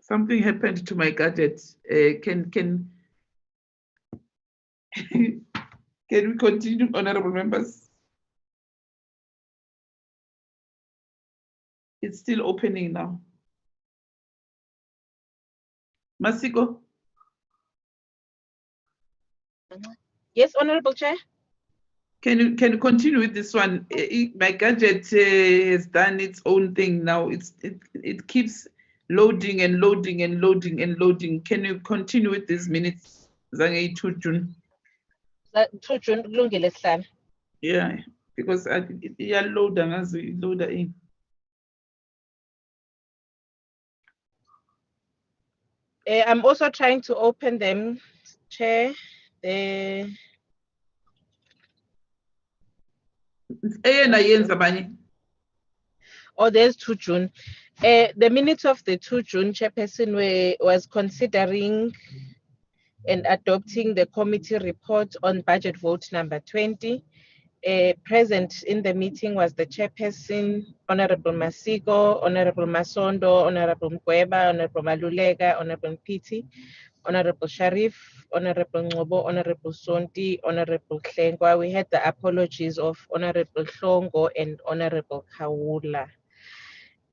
Something happened to my gadget. Can we continue, honorable members? It's still opening now. Masiko? Yes, Honorable Chair. Can you continue with this one? My gadget has done its own thing now. It keeps loading and loading and loading and loading. Can you continue with these minutes? Zange 2 June. 2 June kulungile sihlanu. Yeah, because iyaloada ngaze iloada in. I'm also trying to open them, Chair. Oh, there's 2 June. The minutes of the 2 June, Chairperson was considering and adopting the committee report on budget vote number 20. Present in the meeting was the Chairperson, Honorable Masiko, Honorable Masondo, Honorable Mkweba, Honorable Malulega, Honorable Piti, Honorable Sharif, Honorable Ngobo, Honorable Sonti, Honorable Klengwa. We had the apologies of Honorable Hlongo and Honorable Kawula.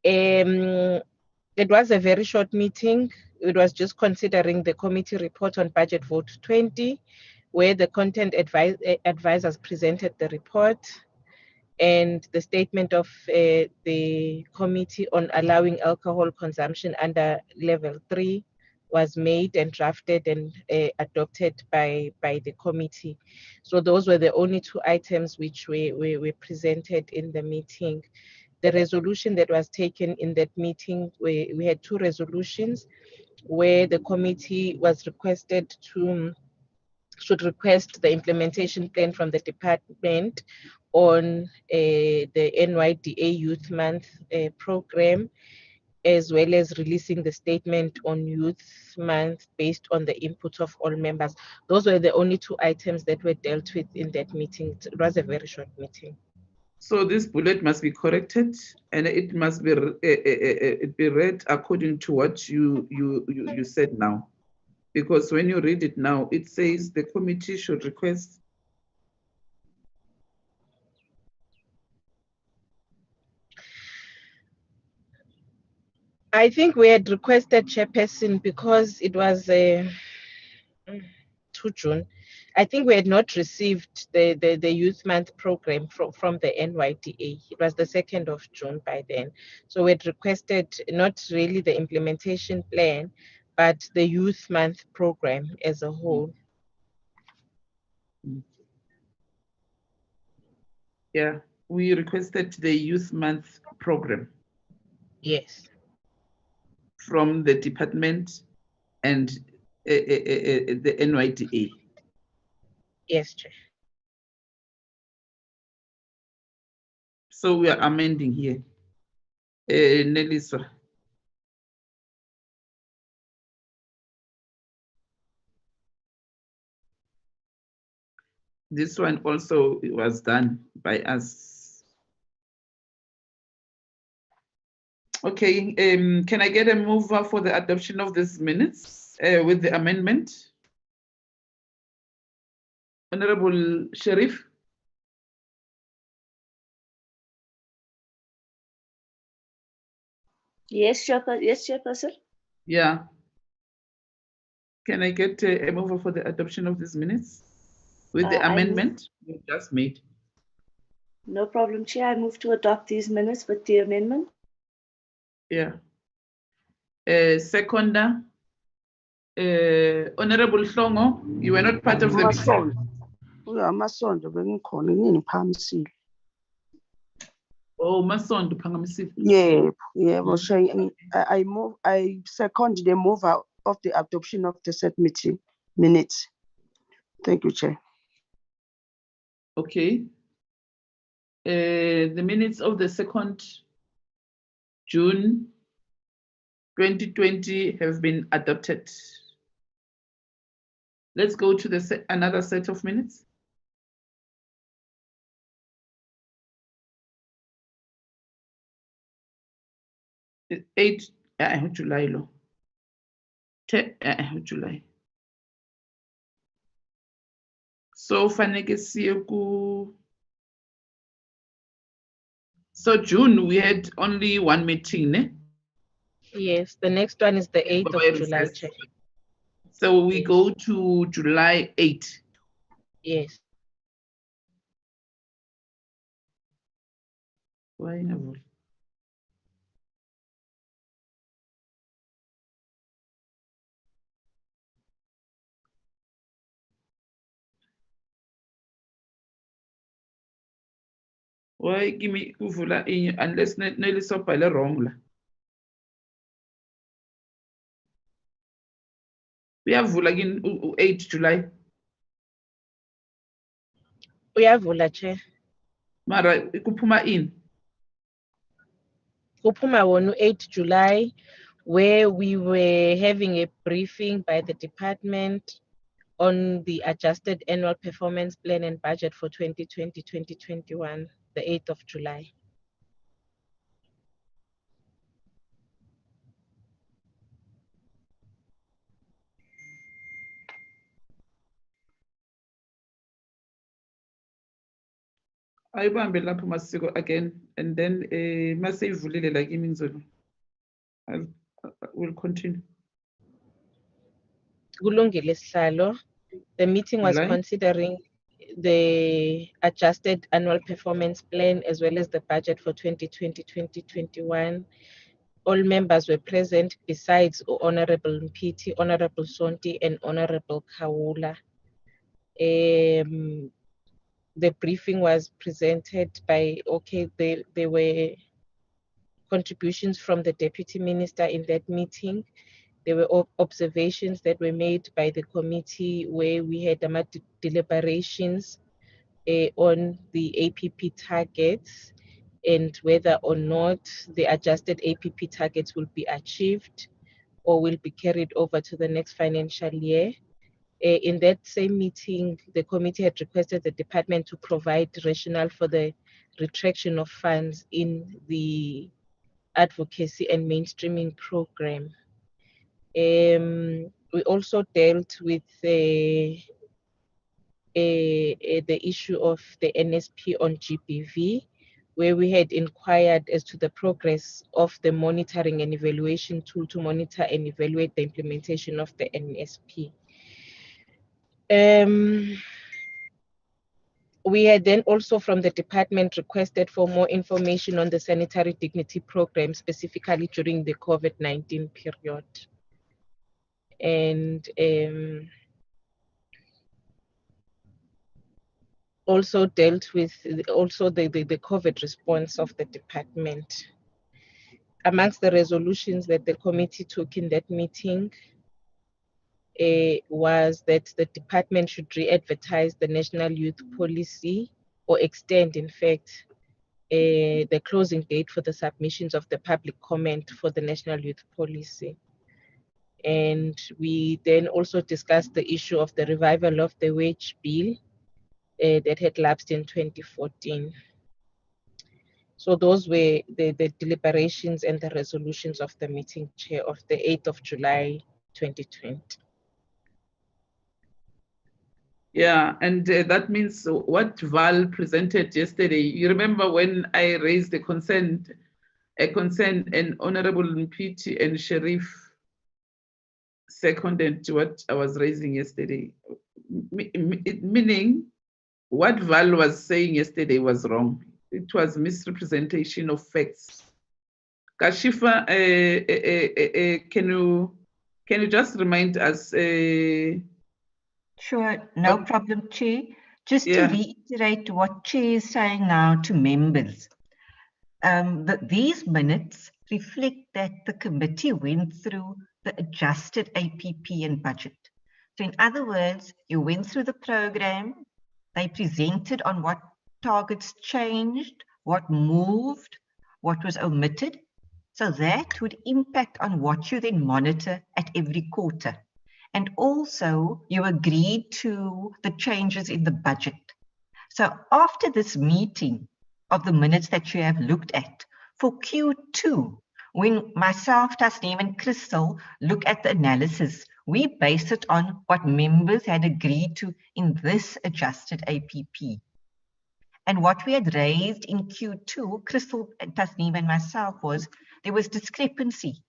It was a very short meeting. It was just considering the committee report on budget vote 20, where the content advisors presented the report and the statement of the committee on allowing alcohol consumption under level 3 was made and drafted and adopted by the committee. So those were the only 2 items which we presented in the meeting. The resolution that was taken in that meeting, we had 2 resolutions where the committee was requested should request the implementation plan from the department on the NYDA Youth Month program, as well as releasing the statement on Youth Month based on the input of all members. Those were the only 2 items that were dealt with in that meeting. It was a very short meeting. So this bullet must be corrected, and it must be read according to what you said now. Because when you read it now, it says the committee should request. I think we had requested Chairperson because it was 2 June. I think we had not received the Youth Month program from the NYDA. It was the 2nd of June by then. So we had requested not really the implementation plan, but the Youth Month program as a whole. Yeah, we requested the Youth Month program. Yes. From the department and the NYDA. Yes, Chair. So we are amending here. Nelisa. This one also was done by us. Okay, can I get a mover for the adoption of these minutes with the amendment? Honorable Sharif. Yes, Chairperson. Yeah. Can I get a mover for the adoption of these minutes with the I move- amendment you just made? No problem, Chair. I move to adopt these minutes with the amendment. Yeah. Seconder, Honorable Hlongo, you were not part of the Amasondo. Amasondo bengikhona nginiphamisile. Oh, Masondo Phangamisile. Yebo, Chair. I second the mover of the adoption of the set meeting minutes. Thank you, Chair. Okay. The minutes of the 2nd June 2020 have been adopted. Let's go to the another set of minutes. It's 8 July lo. July. So faneke siye ku. So June we had only one meeting, ne? Yes, the next one is the 8th of July, Chair. So we go to July 8. Yes. Why never? Why give me kuvula unless nelisophala wrong la. Uyavula kini 8 July. Uyavula, Chair. Mara kuphuma in. Kuphuma wonu 8 July, where we were having a briefing by the department on the adjusted annual performance plan and budget for 2020-2021, the 8th of July. Ayibambe lapho masiko again, and then mase ivulile like imingizolo. We'll continue. Kulungile Sihlalo, the meeting was July. considering the adjusted annual performance plan as well as the budget for 2020-2021. All members were present besides Honorable Mpiti, Honorable Sonti, and Honorable Kaula. The briefing was presented by, there were contributions from the Deputy Minister in that meeting. There were observations that were made by the committee where we had deliberations on the APP targets and whether or not the adjusted APP targets will be achieved or will be carried over to the next financial year. In that same meeting, the committee had requested the department to provide rationale for the retraction of funds in the advocacy and mainstreaming program. We also dealt with the issue of the NSP on GBV, where we had inquired as to the progress of the monitoring and evaluation tool to monitor and evaluate the implementation of the NSP. We had then also from the department requested for more information on the sanitary dignity program, specifically during the COVID-19 period. And also dealt with the COVID response of the department. Amongst the resolutions that the committee took in that meeting was that the department should re-advertise the national youth policy or extend, in fact, the closing date for the submissions of the public comment for the national youth policy. And we then also discussed the issue of the revival of the wage bill that had lapsed in 2014. So those were the deliberations and the resolutions of the meeting, Chair, of the 8th of July, 2020. Yeah, and that means what Val presented yesterday. You remember when I raised a concern, and Honorable Mpiti and Sheriff seconded to what I was raising yesterday. Meaning, what Val was saying yesterday was wrong. It was misrepresentation of facts. Kashifa, can you just remind us? Sure, no problem, Chair. Just to reiterate what Chair is saying now to members, these minutes reflect that the committee went through the adjusted APP and budget. So in other words, you went through the program, they presented on what targets changed, what moved, what was omitted. So that would impact on what you then monitor at every quarter. And also you agreed to the changes in the budget. So after this meeting of the minutes that you have looked at, for Q2, when myself, Tasneem and Crystal look at the analysis, we base it on what members had agreed to in this adjusted APP. And what we had raised in Q2, Crystal, Tasneem and myself, was there was discrepancy.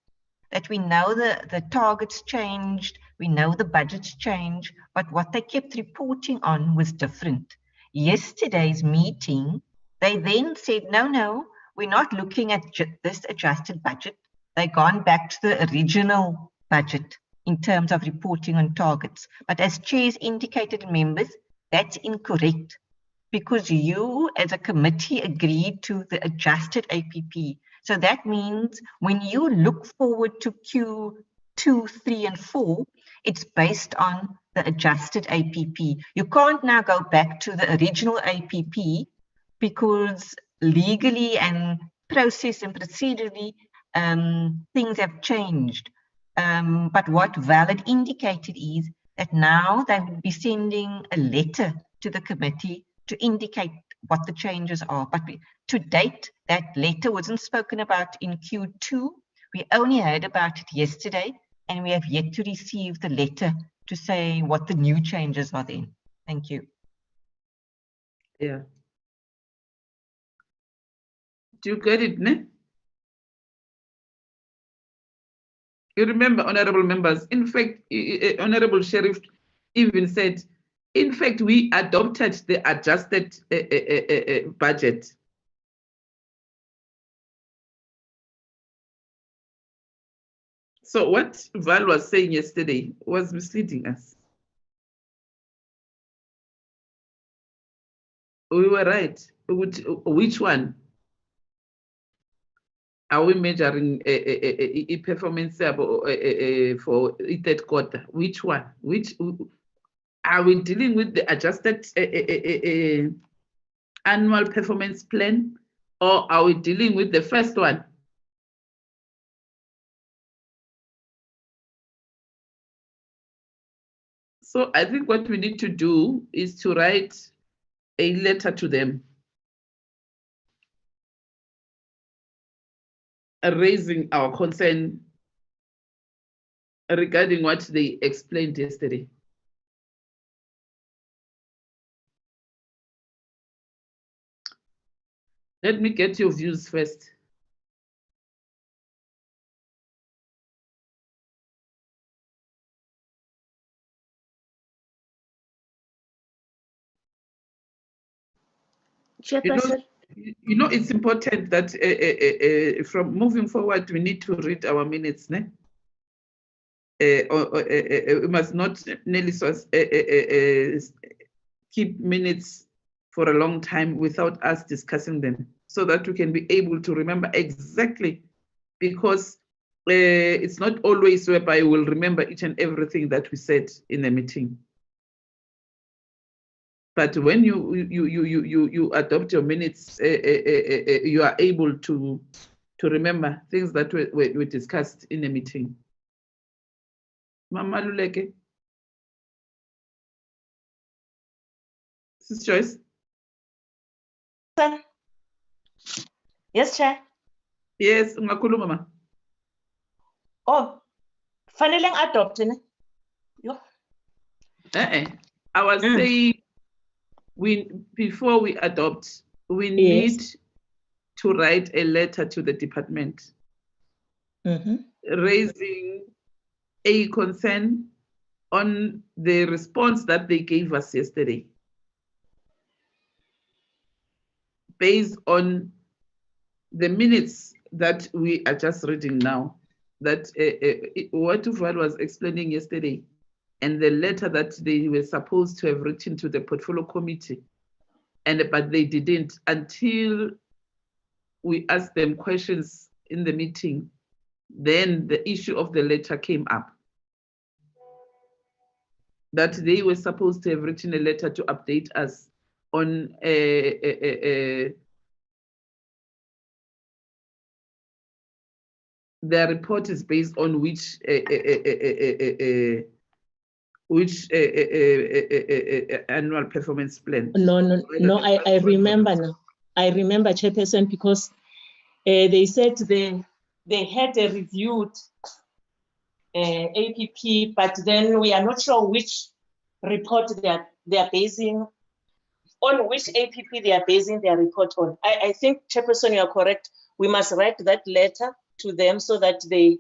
That we know the targets changed, we know the budgets changed, but what they kept reporting on was different. Yesterday's meeting, they then said, no, we're not looking at this adjusted budget. They've gone back to the original budget in terms of reporting on targets. But as Chair's indicated, members, that's incorrect because you as a committee agreed to the adjusted APP. So that means when you look forward to Q2, 3 and 4, it's based on the adjusted APP. You can't now go back to the original APP because legally and process and procedurally things have changed. But what Valid indicated is that now they would be sending a letter to the committee to indicate what the changes are. But to date, that letter wasn't spoken about in Q2. We only heard about it yesterday, and we have yet to receive the letter to say what the new changes are then. Thank you. Yeah. Do you get it, ne? You remember, honorable members, in fact, Honorable Sheriff even said, in fact, we adopted the adjusted budget. So what Val was saying yesterday was misleading us. We were right. Which one? Are we measuring a performance for a third quarter? Which one? Which are we dealing with the adjusted annual performance plan, or are we dealing with the first one? So I think what we need to do is to write a letter to them raising our concern regarding what they explained yesterday. Let me get your views first. Chairperson. You know, it's important that from moving forward, we need to read our minutes. Ne? We must not keep minutes for a long time without us discussing them, so that we can be able to remember exactly, because it's not always whereby we'll remember each and everything that we said in the meeting. But when you adopt your minutes, you are able to remember things that were discussed in a meeting. Mama Luleke. Sister Joyce. Yes, Chair. Yes, ungakhuluma ma. Oh, fanele adopt ne? Yo. I was saying before we adopt, we need to write a letter to the department raising a concern on the response that they gave us yesterday, based on the minutes that we are just reading now, that what Uval was explaining yesterday, and the letter that they were supposed to have written to the portfolio committee, but they didn't until we asked them questions in the meeting. Then the issue of the letter came up, that they were supposed to have written a letter to update us on their report is based on which annual performance plan. No, I remember now. I remember, Chairperson, because they said they had a reviewed APP, but then we are not sure which report they are basing, on which APP they are basing their report on. I think, Chairperson, you are correct. We must write that letter to them so that they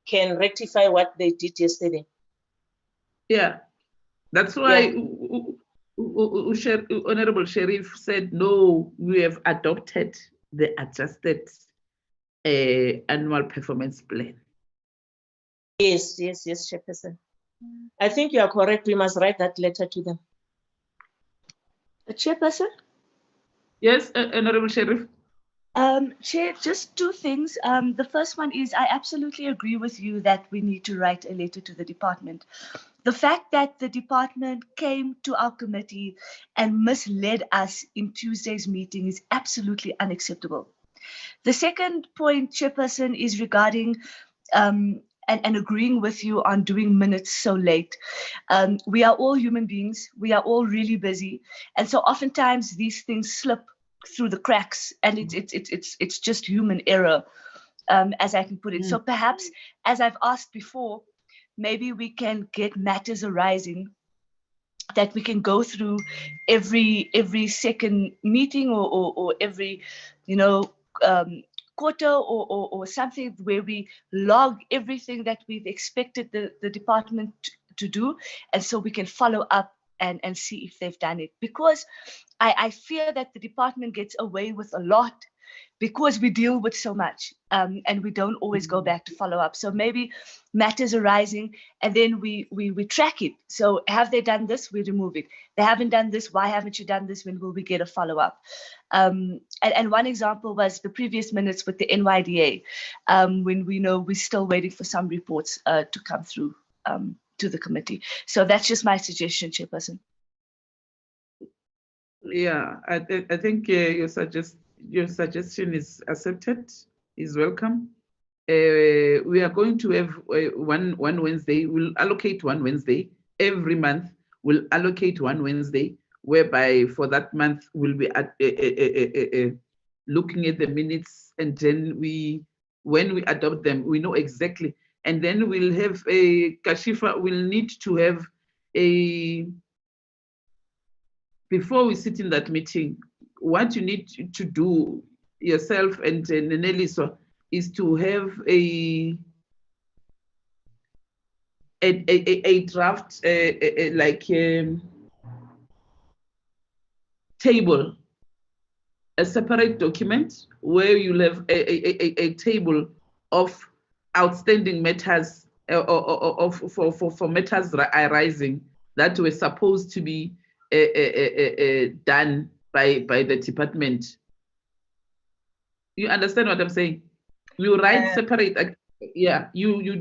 can rectify what they did yesterday. Yeah, that's why Honorable Sheriff said, no, we have adopted the adjusted annual performance plan. Yes, Chairperson. I think you are correct. We must write that letter to them. Chairperson? Yes, Honorable Sheriff. Chair, just two things. The first one is I absolutely agree with you that we need to write a letter to the department. The fact that the department came to our committee and misled us in Tuesday's meeting is absolutely unacceptable. The second point, Chairperson, is regarding and agreeing with you on doing minutes so late. We are all human beings. We are all really busy. And so oftentimes these things slip through the cracks, and it's just human error, as I can put it. So perhaps, as I've asked before, maybe we can get matters arising that we can go through every second meeting or every, quarter or something, where we log everything that we've expected the department to do, and so we can follow up and see if they've done it. Because I fear that the department gets away with a lot because we deal with so much, and we don't always go back to follow up. So maybe matters arising, and then we track it. So have they done this? We remove it. They haven't done this. Why haven't you done this? When will we get a follow up? And one example was the previous minutes with the NYDA, when we know we're still waiting for some reports to come through to the committee. So that's just my suggestion, Chairperson. Yeah, I think your suggestion is accepted, is welcome. We are going to have one Wednesday. We'll allocate one Wednesday every month. We'll allocate one Wednesday, whereby for that month we'll be looking at the minutes, and then when we adopt them, we know exactly. And then we'll have a Kashifa. We'll need to have before we sit in that meeting, what you need to do yourself and Nelisa is to have a draft, table, a separate document where you'll have a table of outstanding matters for matters arising that were supposed to be done by the department. You understand what I'm saying? You write separate. Yeah, you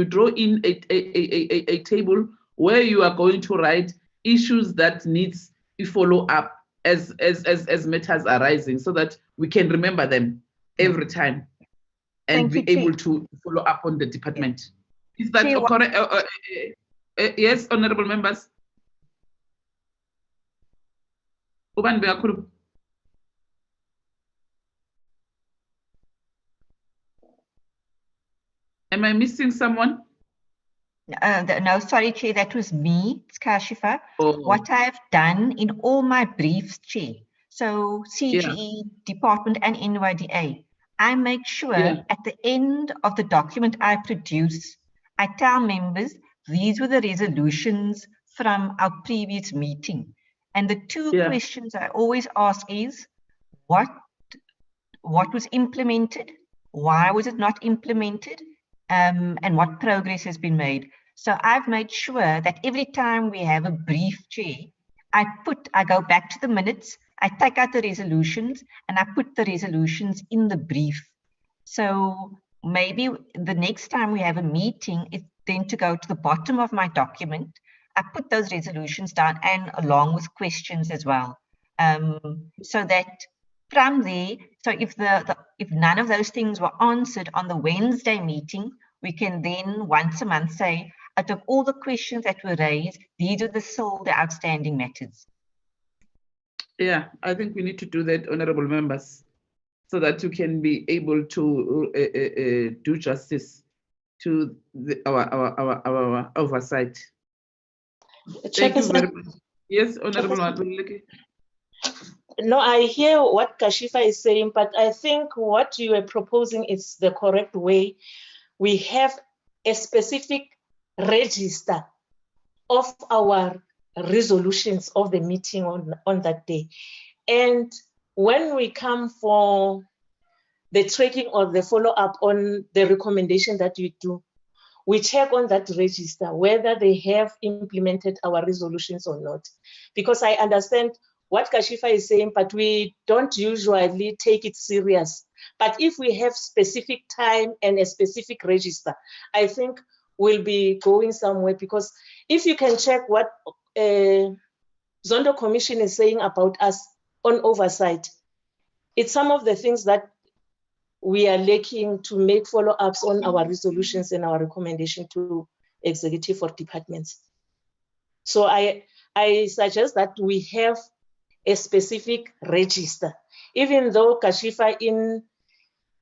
draw in a table where you are going to write issues that needs to follow up as matters arising, so that we can remember them every time and be able to follow up on the department. Is that correct? Yes, honorable members. Am I missing someone? No, sorry, Chair, that was me. It's Kashifa. Oh. What I've done in all my briefs, Chair, so CGE, Department and NYDA, I make sure at the end of the document I produce, I tell members these were the resolutions from our previous meeting. And the two questions I always ask is, what was implemented? Why was it not implemented? And what progress has been made? So I've made sure that every time we have a brief, Chair, I go back to the minutes, I take out the resolutions, and I put the resolutions in the brief. So maybe the next time we have a meeting, it's then to go to the bottom of my document. I put those resolutions down and along with questions as well. So that from there, so if none of those things were answered on the Wednesday meeting, we can then once a month say, out of all the questions that were raised, these are the outstanding matters. Yeah, I think we need to do that, honorable members, so that you can be able to do justice to our oversight. Thank you very much. Yes, honorable Matuleke. No, I hear what Kashifa is saying, but I think what you are proposing is the correct way. We have a specific register of our resolutions of the meeting on that day. And when we come for the tracking or the follow-up on the recommendation that we do, we check on that register whether they have implemented our resolutions or not. Because I understand what Kashifa is saying, but we don't usually take it serious. But if we have specific time and a specific register, I think we'll be going somewhere, because if you can check what Zondo Commission is saying about us on oversight, it's some of the things that we are lacking to make follow-ups on our resolutions and our recommendation to executive or departments. So I suggest that we have a specific register, even though Kashifa in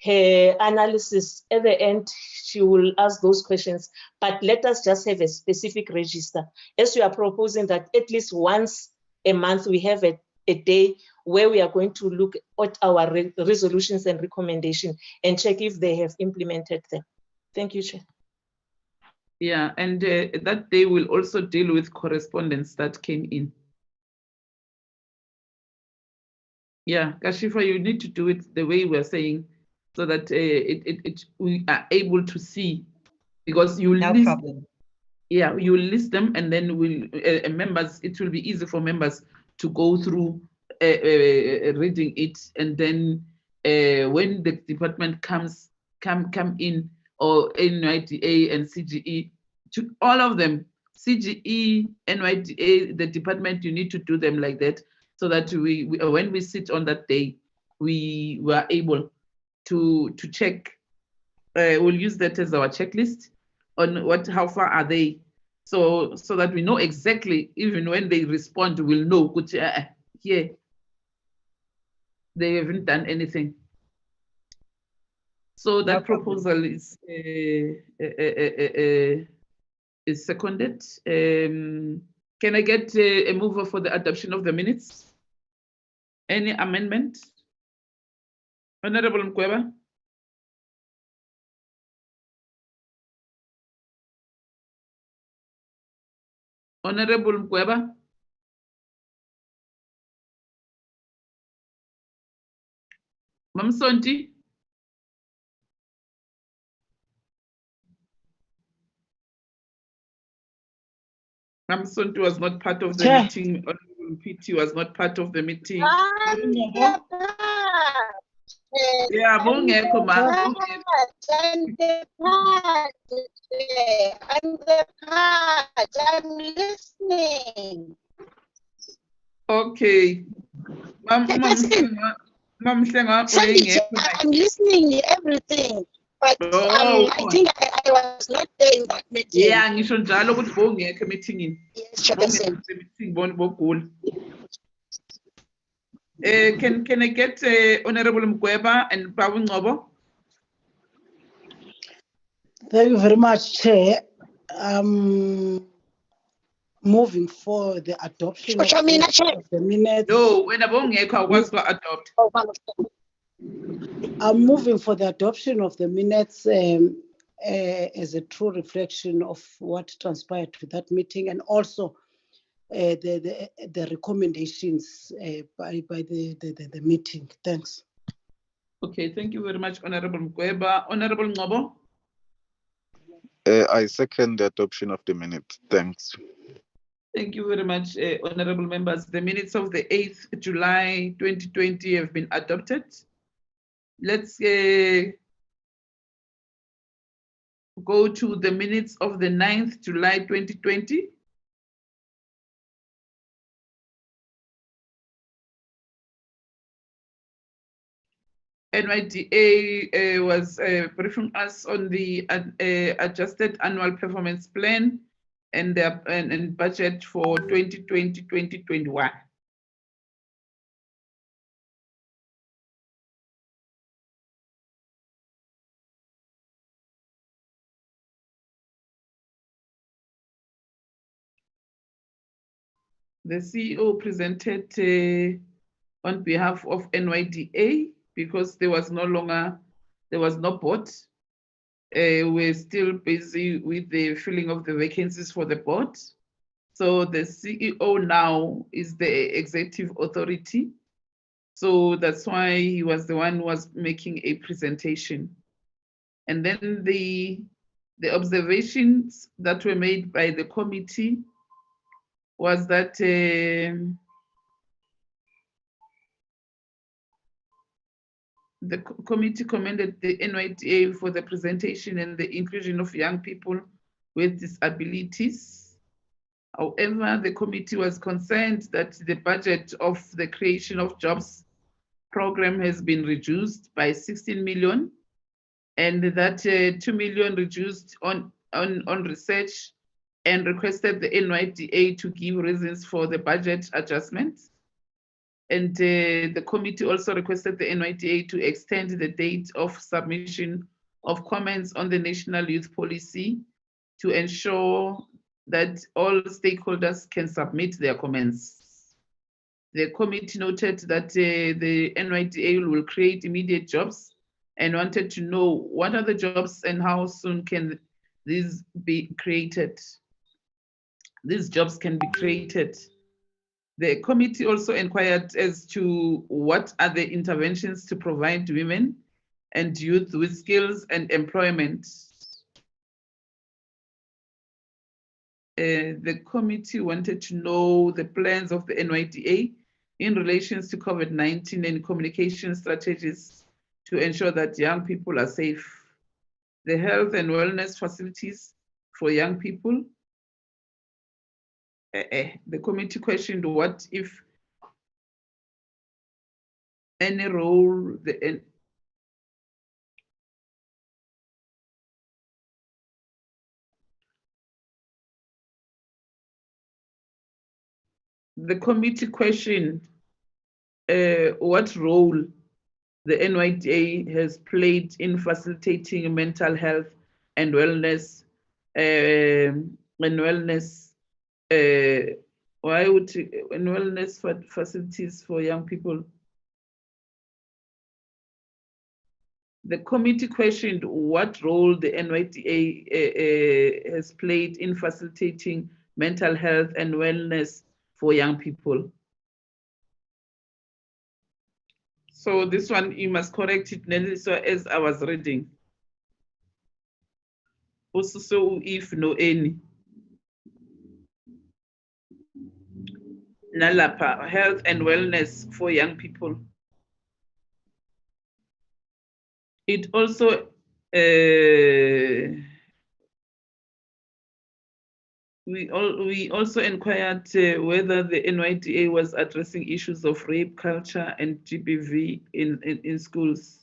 her analysis at the end, she will ask those questions, but let us just have a specific register. As you are proposing that at least once a month, we have a day where we are going to look at our resolutions and recommendations and check if they have implemented them. Thank you, Chair. Yeah, and that day will also deal with correspondence that came in. Yeah, Kashifa, you need to do it the way we're saying, so that we are able to see, because you list. Problem. Yeah, you list them, and then members. It will be easy for members to go through reading it, and then when the department come in, or NYDA and CGE, to all of them, CGE, NYDA, the department, you need to do them like that, so that we when we sit on that day, we were able to check. We'll use that as our checklist on how far are they, so that we know exactly, even when they respond, we'll know here they haven't done anything. So that proposal is seconded. Can I get a mover for the adoption of the minutes? Any amendment? Honorable Mkweba. Honorable Mkweba. Mamsonti. Mamsonti was not part of the meeting. Honorable PT was not part of the meeting. Yeah, I'm listening. Okay. I'm listening to everything, but I think I was not there in that meeting. Yeah, ngisho njalo ukuthi bowungekho emeetingini. Yes, Chairperson. Can I get Honorable Mkweba and Babu Ngobo? Thank you very much, Chair. Moving for the adoption of the minutes. No, when abongekho akwazi adopt. I'm moving for the adoption of the minutes as a true reflection of what transpired to that meeting, and also the recommendations by the meeting. Thanks. Okay, thank you very much, Honorable Mkweba. Honorable Ngobo? I second the adoption of the minutes. Thanks. Thank you very much, honorable members. The minutes of the 8th July 2020 have been adopted. Let's go to the minutes of the 9th July 2020. NYDA was briefing us on the adjusted annual performance plan and budget for 2020-2021. The CEO presented on behalf of NYDA because there was no board. We're still busy with the filling of the vacancies for the board. So the CEO now is the executive authority. So that's why he was the one who was making a presentation. And then the observations that were made by the committee was that the committee commended the NYDA for the presentation and the inclusion of young people with disabilities. However, the committee was concerned that the budget of the creation of jobs program has been reduced by 16 million, and that 2 million reduced on research, and requested the NYDA to give reasons for the budget adjustments. And the committee also requested the NYDA to extend the date of submission of comments on the National Youth Policy to ensure that all stakeholders can submit their comments. The committee noted that the NYDA will create immediate jobs and wanted to know what are the jobs and how soon can these be created. These jobs can be created. The committee also inquired as to what are the interventions to provide women and youth with skills and employment. The committee wanted to know the plans of the NYDA in relation to COVID-19 and communication strategies to ensure that young people are safe. The health and wellness facilities for young people. The committee questioned what if any role the committee questioned what role the NYDA has played in facilitating mental health and wellness facilities for young people. The committee questioned what role the NYDA has played in facilitating mental health and wellness for young people. So this one, you must correct it, Nelisa, as I was reading. Also, so if no any. Nalapa, health and wellness for young people. It also we also inquired whether the NYDA was addressing issues of rape culture and GBV in schools.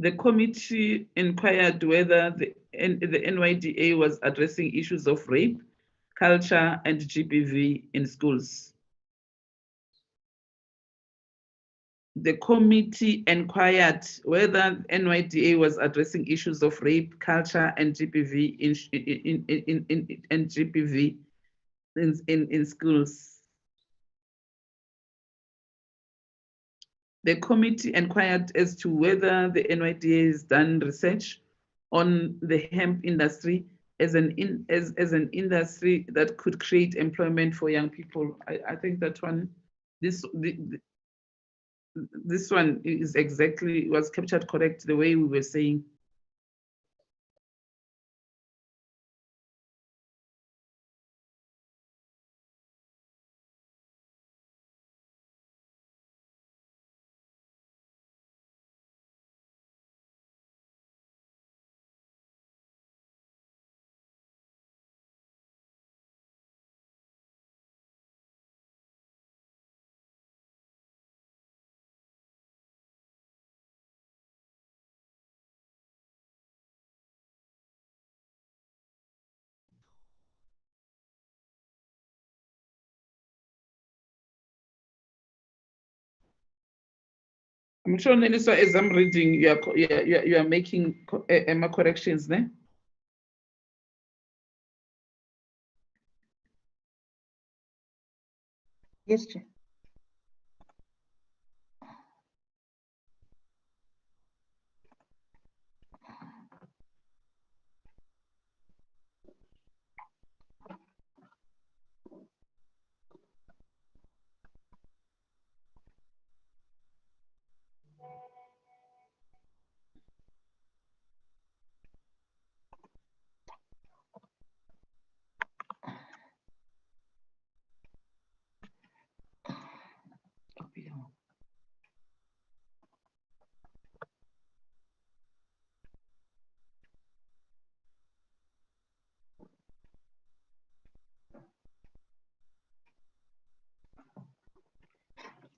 The committee inquired whether the NYDA was addressing issues of rape, culture, and GBV in schools. The committee inquired whether NYDA was addressing issues of rape, culture, and GBV in schools. The committee inquired as to whether the NYDA has done research on the hemp industry as an industry that could create employment for young people. I think that one, this one is exactly, was captured correct the way we were saying. I'm sure, Nelisa, as I'm reading, you are making corrections there. Yes, Chair.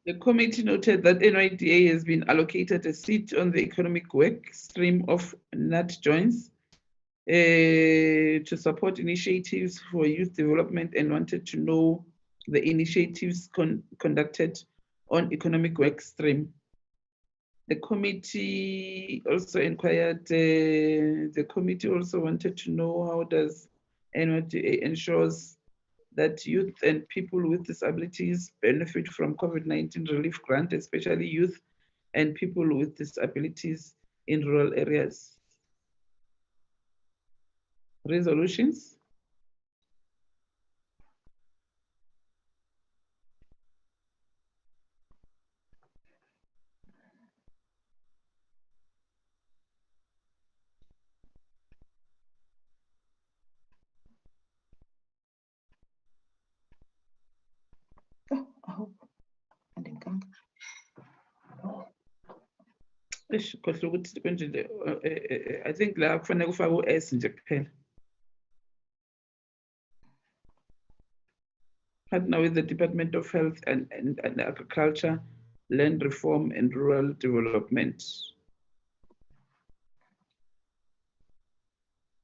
The committee noted that NYDA has been allocated a seat on the economic work stream of NAT joints to support initiatives for youth development, and wanted to know the initiatives conducted on economic work stream. The committee also inquired, the committee also wanted to know how does NYDA ensures that youth and people with disabilities benefit from COVID-19 relief grant, especially youth and people with disabilities in rural areas. Resolutions. I think la kufanele kufakwe u-S nje kuphela. Partner with the Department of Health and Agriculture, Land Reform and Rural Development.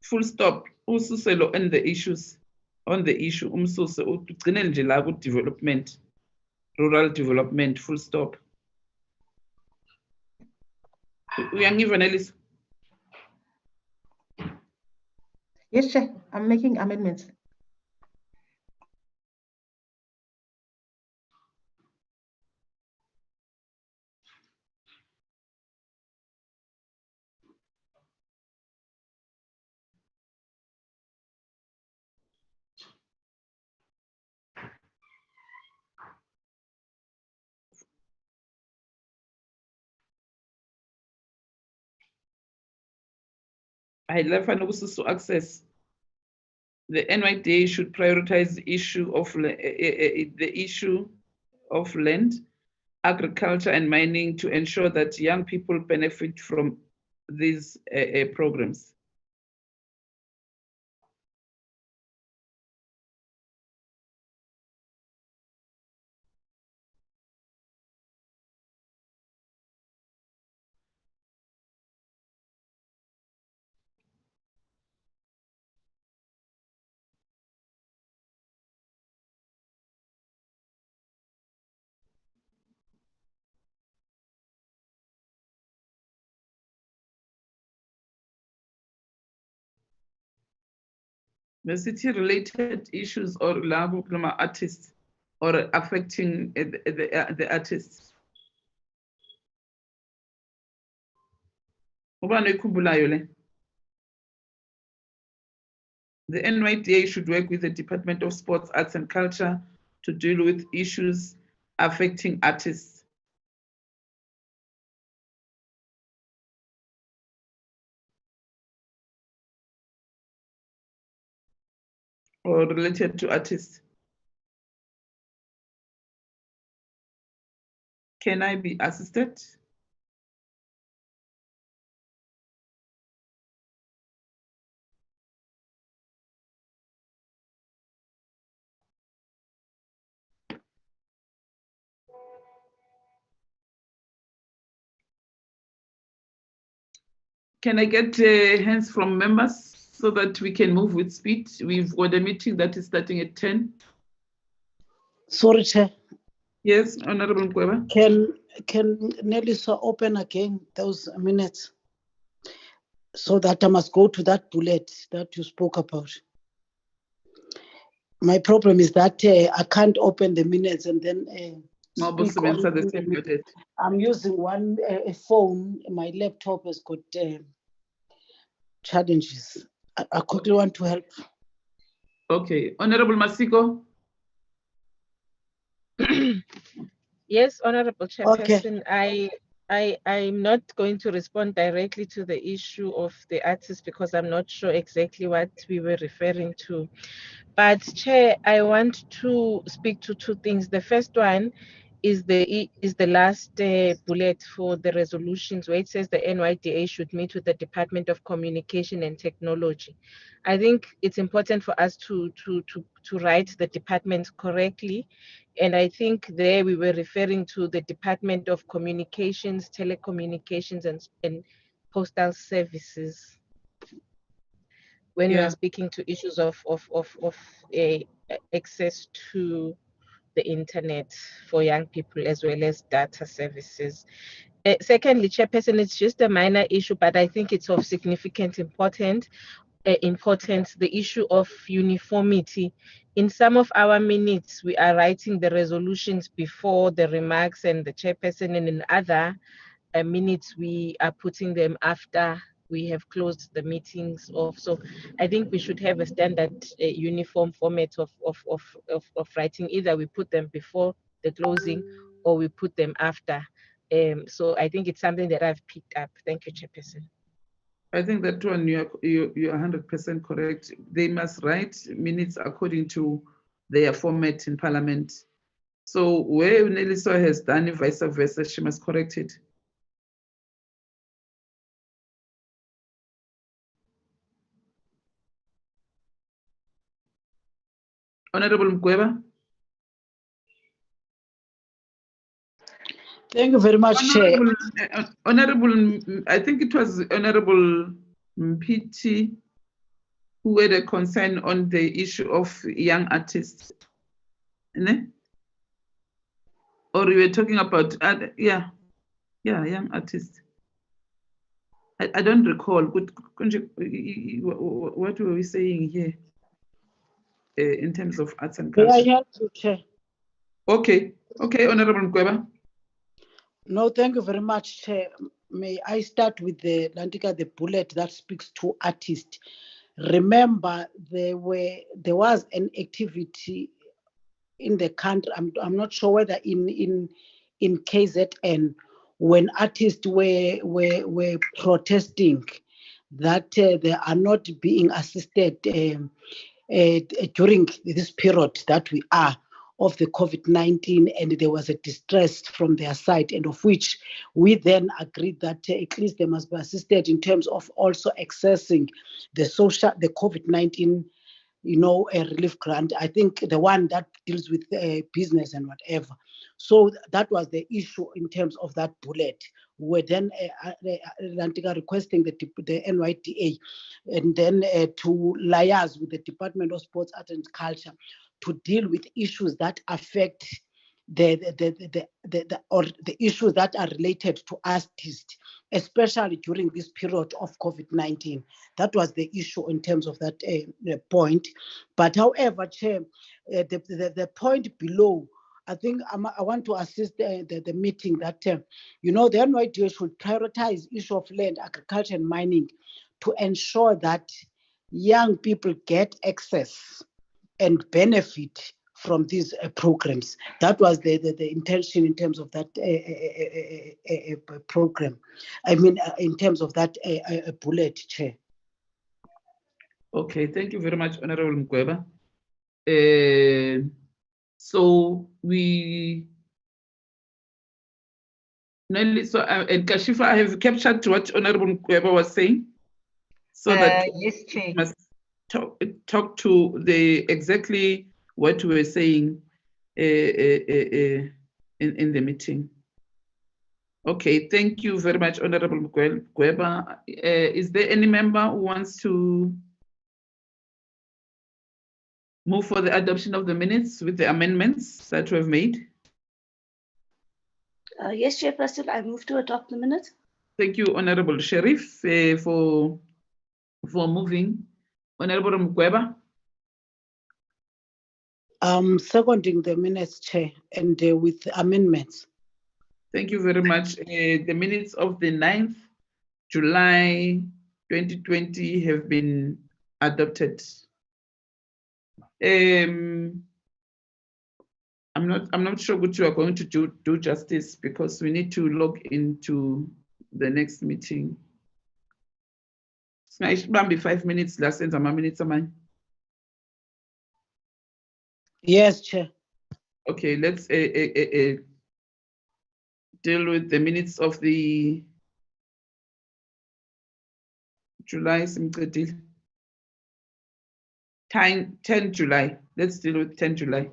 Full stop. Ususelo and the issues on the issue. Umsuse ugcine nje la ku development, rural development. Full stop. Uyangiva Nelisa? Yes, Chair. I'm making amendments. I love to access. The NYDA should prioritize the issue of land, agriculture, and mining to ensure that young people benefit from these programs. The city-related issues or labo artists or affecting the artists. The NYDA should work with the Department of Sports, Arts and Culture to deal with issues affecting artists. Or related to artists. Can I be assisted? Can I get hands from members so that we can move with speed? We've got a meeting that is starting at 10. Sorry, Chair. Yes, Honorable Mkweba. Can Nelisa open again those minutes so that I must go to that bullet that you spoke about? My problem is that I can't open the minutes and then speak on the same bullet. I'm using a phone. My laptop has got challenges. I quickly want to help. Okay, Honorable Masiko. Yes, Honorable Chairperson, I'm not going to respond directly to the issue of the artists because I'm not sure exactly what we were referring to. But Chair, I want to speak to two things. The first one is the last bullet for the resolutions where it says the NYDA should meet with the Department of Communication and Technology. I think it's important for us to write the department correctly. And I think there we were referring to the Department of Communications, Telecommunications, and Postal Services when we are speaking to issues of access to the internet for young people as well as data services. Secondly, Chairperson, it's just a minor issue, but I think it's of significant importance, the issue of uniformity. In some of our minutes, we are writing the resolutions before the remarks and the Chairperson, and in other minutes, we are putting them after we have closed the meetings off. So I think we should have a standard uniform format of writing. Either we put them before the closing or we put them after. So I think it's something that I've picked up. Thank you, Chairperson. I think that one you're 100% correct. They must write minutes according to their format in Parliament. So where Nelisa has done it, vice versa, she must correct it. Honorable Mkweba. Thank you very much, Chair. Honorable, I think it was Honorable Mpiti who had a concern on the issue of young artists. Ne? Or we were talking about, young artists. I don't recall. What were we saying here in terms of arts and culture? May I help you, Chair? Okay, Honorable Mkweba. No, thank you very much, Chair. May I start with the bullet that speaks to artists. Remember, there was an activity in the country. I'm not sure whether in KZN, when artists were protesting that they are not being assisted during this period that we are of the COVID-19, and there was a distress from their side, and of which we then agreed that at least they must be assisted in terms of also accessing the COVID-19 a relief grant. I think the one that deals with business and whatever. So that was the issue in terms of that bullet. We were then requesting the NYDA and then to liaise with the Department of Sports, Art and Culture to deal with issues that affect the issues that are related to artists, especially during this period of COVID-19. That was the issue in terms of that point. But however, Chair, the point below, I think I want to assist the meeting that, the NYDA should prioritize issue of land, agriculture and mining to ensure that young people get access and benefit from these programs. That was the intention in terms of that program. I mean, in terms of that bullet, Chair. Okay, thank you very much, Honorable Mkweba. So and Kashifa, I have captured what Honorable Mkweba was saying, so that yes, Chair. we must talk to the exactly what we were saying in the meeting. Okay, thank you very much, Honorable Mkweba. Is there any member who wants to move for the adoption of the minutes with the amendments that we have made? Yes, Chairperson, I move to adopt the minutes. Thank you, Honorable Sheriff, for moving. Honorable Mkweba. Seconding the minutes, Chair, and with amendments. Thank you very much. The minutes of the 9th July 2020 have been adopted. I'm not sure what you are going to do justice, because we need to log into the next meeting. It might be 5 minutes last and some minutes. Yes, Chair. Okay, let's deal with the minutes of the July 10 July. Let's deal with 10 July.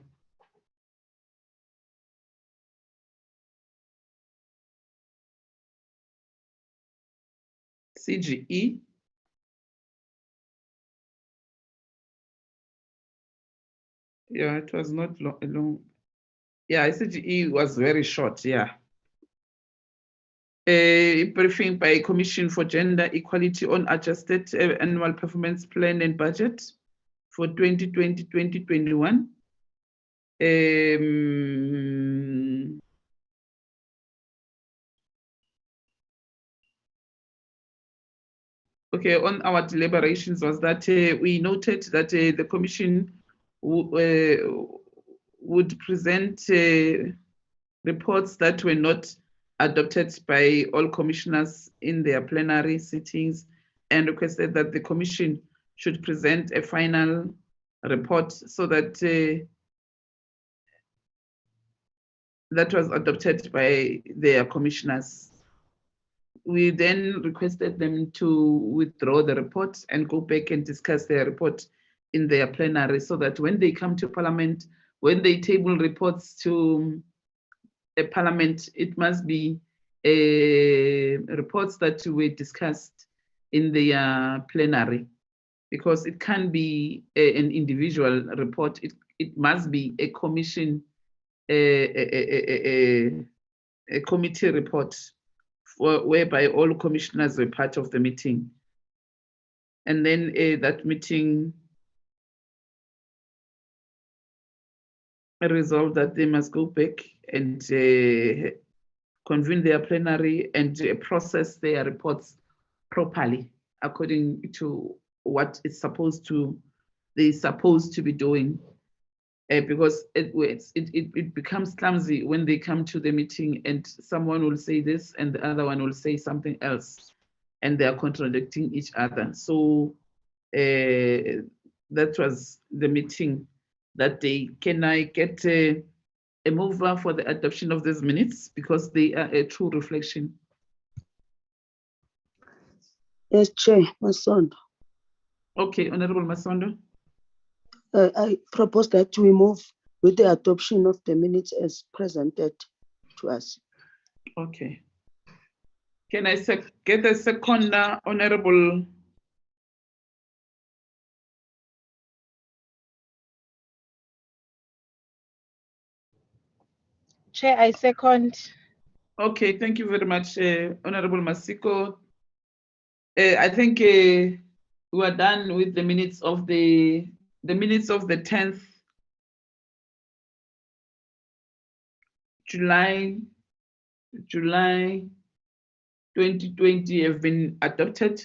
CGE. Yeah, it was not long. Yeah, CGE was very short, yeah. A briefing by Commission for Gender Equality on Adjusted Annual Performance Plan and Budget for 2020-2021. Okay, on our deliberations was that we noted that the Commission would present reports that were not adopted by all commissioners in their plenary sittings, and requested that the Commission should present a final report so that that was adopted by their commissioners. We then requested them to withdraw the report and go back and discuss their report in their plenary, so that when they come to Parliament, when they table reports to a Parliament, it must be reports that were discussed in the plenary, because it can't be an individual report. It must be a commission, a committee report, whereby all commissioners were part of the meeting. And then that meeting resolved that they must go back and convene their plenary and process their reports properly according to what they're supposed to be doing, because it becomes clumsy when they come to the meeting and someone will say this and the other one will say something else, and they are contradicting each other. So that was the meeting that day. Can I get a mover for the adoption of these minutes, because they are a true reflection? Yes, Chair, Masondo. Okay, Honorable Masondo. I propose that we move with the adoption of the minutes as presented to us. Okay. Can I get a second, Honorable? Chair, I second. Okay, thank you very much, Honorable Masiko. I think we are done with the minutes of the 10th July 2020 have been adopted.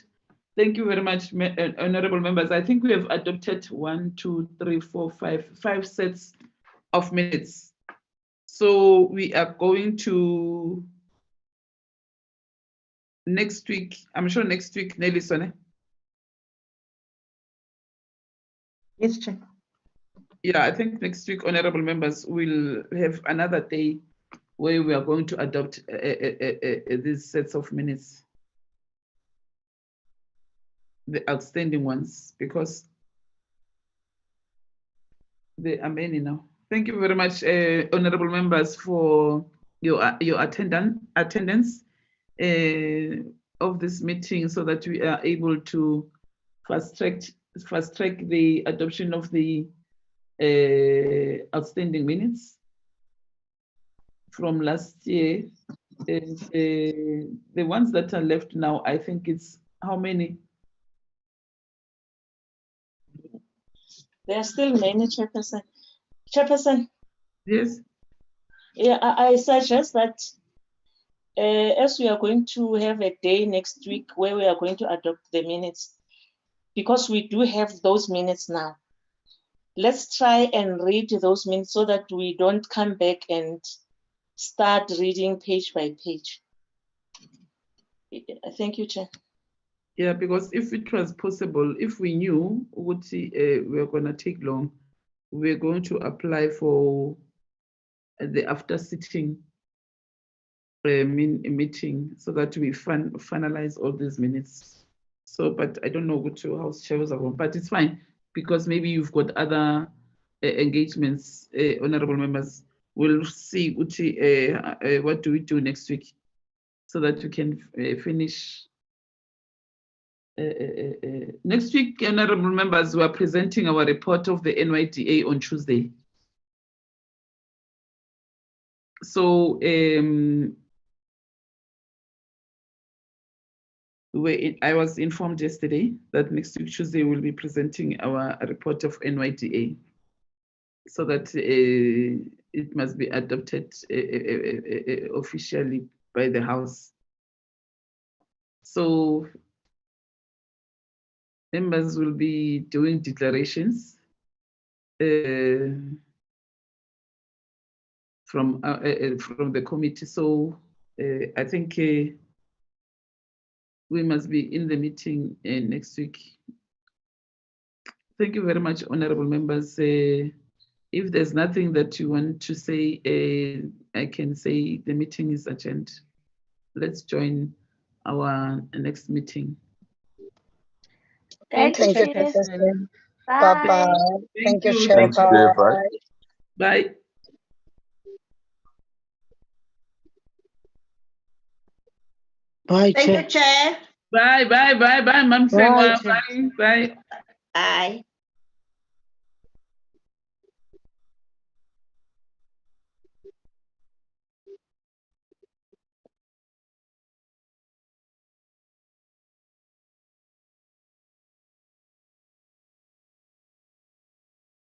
Thank you very much, honorable members. I think we have adopted 1, 2, 3, 4, 5 sets of minutes. So we are going to next week. I'm sure next week, Nelly Sone. Yes, Chair. Yeah, I think next week, honorable members, will have another day where we are going to adopt these sets of minutes, the outstanding ones, because they are many now. Thank you very much, honorable members, for your attendance of this meeting, so that we are able to fast track the adoption of the outstanding minutes from last year. And the ones that are left now, I think it's how many? There are still many, Chairperson. Chairperson. Yes. Yeah, I suggest that as we are going to have a day next week where we are going to adopt the minutes, because we do have those minutes now, let's try and read those minutes so that we don't come back and start reading page by page. Thank you, Chair. Yeah, because if it was possible, if we knew what we're going to take long, we're going to apply for the after sitting meeting, so that we finalize all these minutes. So, but I don't know what your house chairs are, but it's fine, because maybe you've got other engagements, honorable members. We'll see what do we do next week, so that we can finish. Next week, honorable members, we are presenting our report of the NYDA on Tuesday. So I was informed yesterday that next week, Tuesday, we'll be presenting our report of NYDA, so that it must be adopted officially by the House. So members will be doing declarations from the committee. So I think we must be in the meeting next week. Thank you very much, honorable members. If there's nothing that you want to say, I can say the meeting is adjourned. Let's join our next meeting. Thank you, Chairperson. Bye. Thank you, you. Chair. Bye. Bye, Thank Chair. you, Chair. Bye, Mam Bye, Sengwa. Chair. Bye. Bye.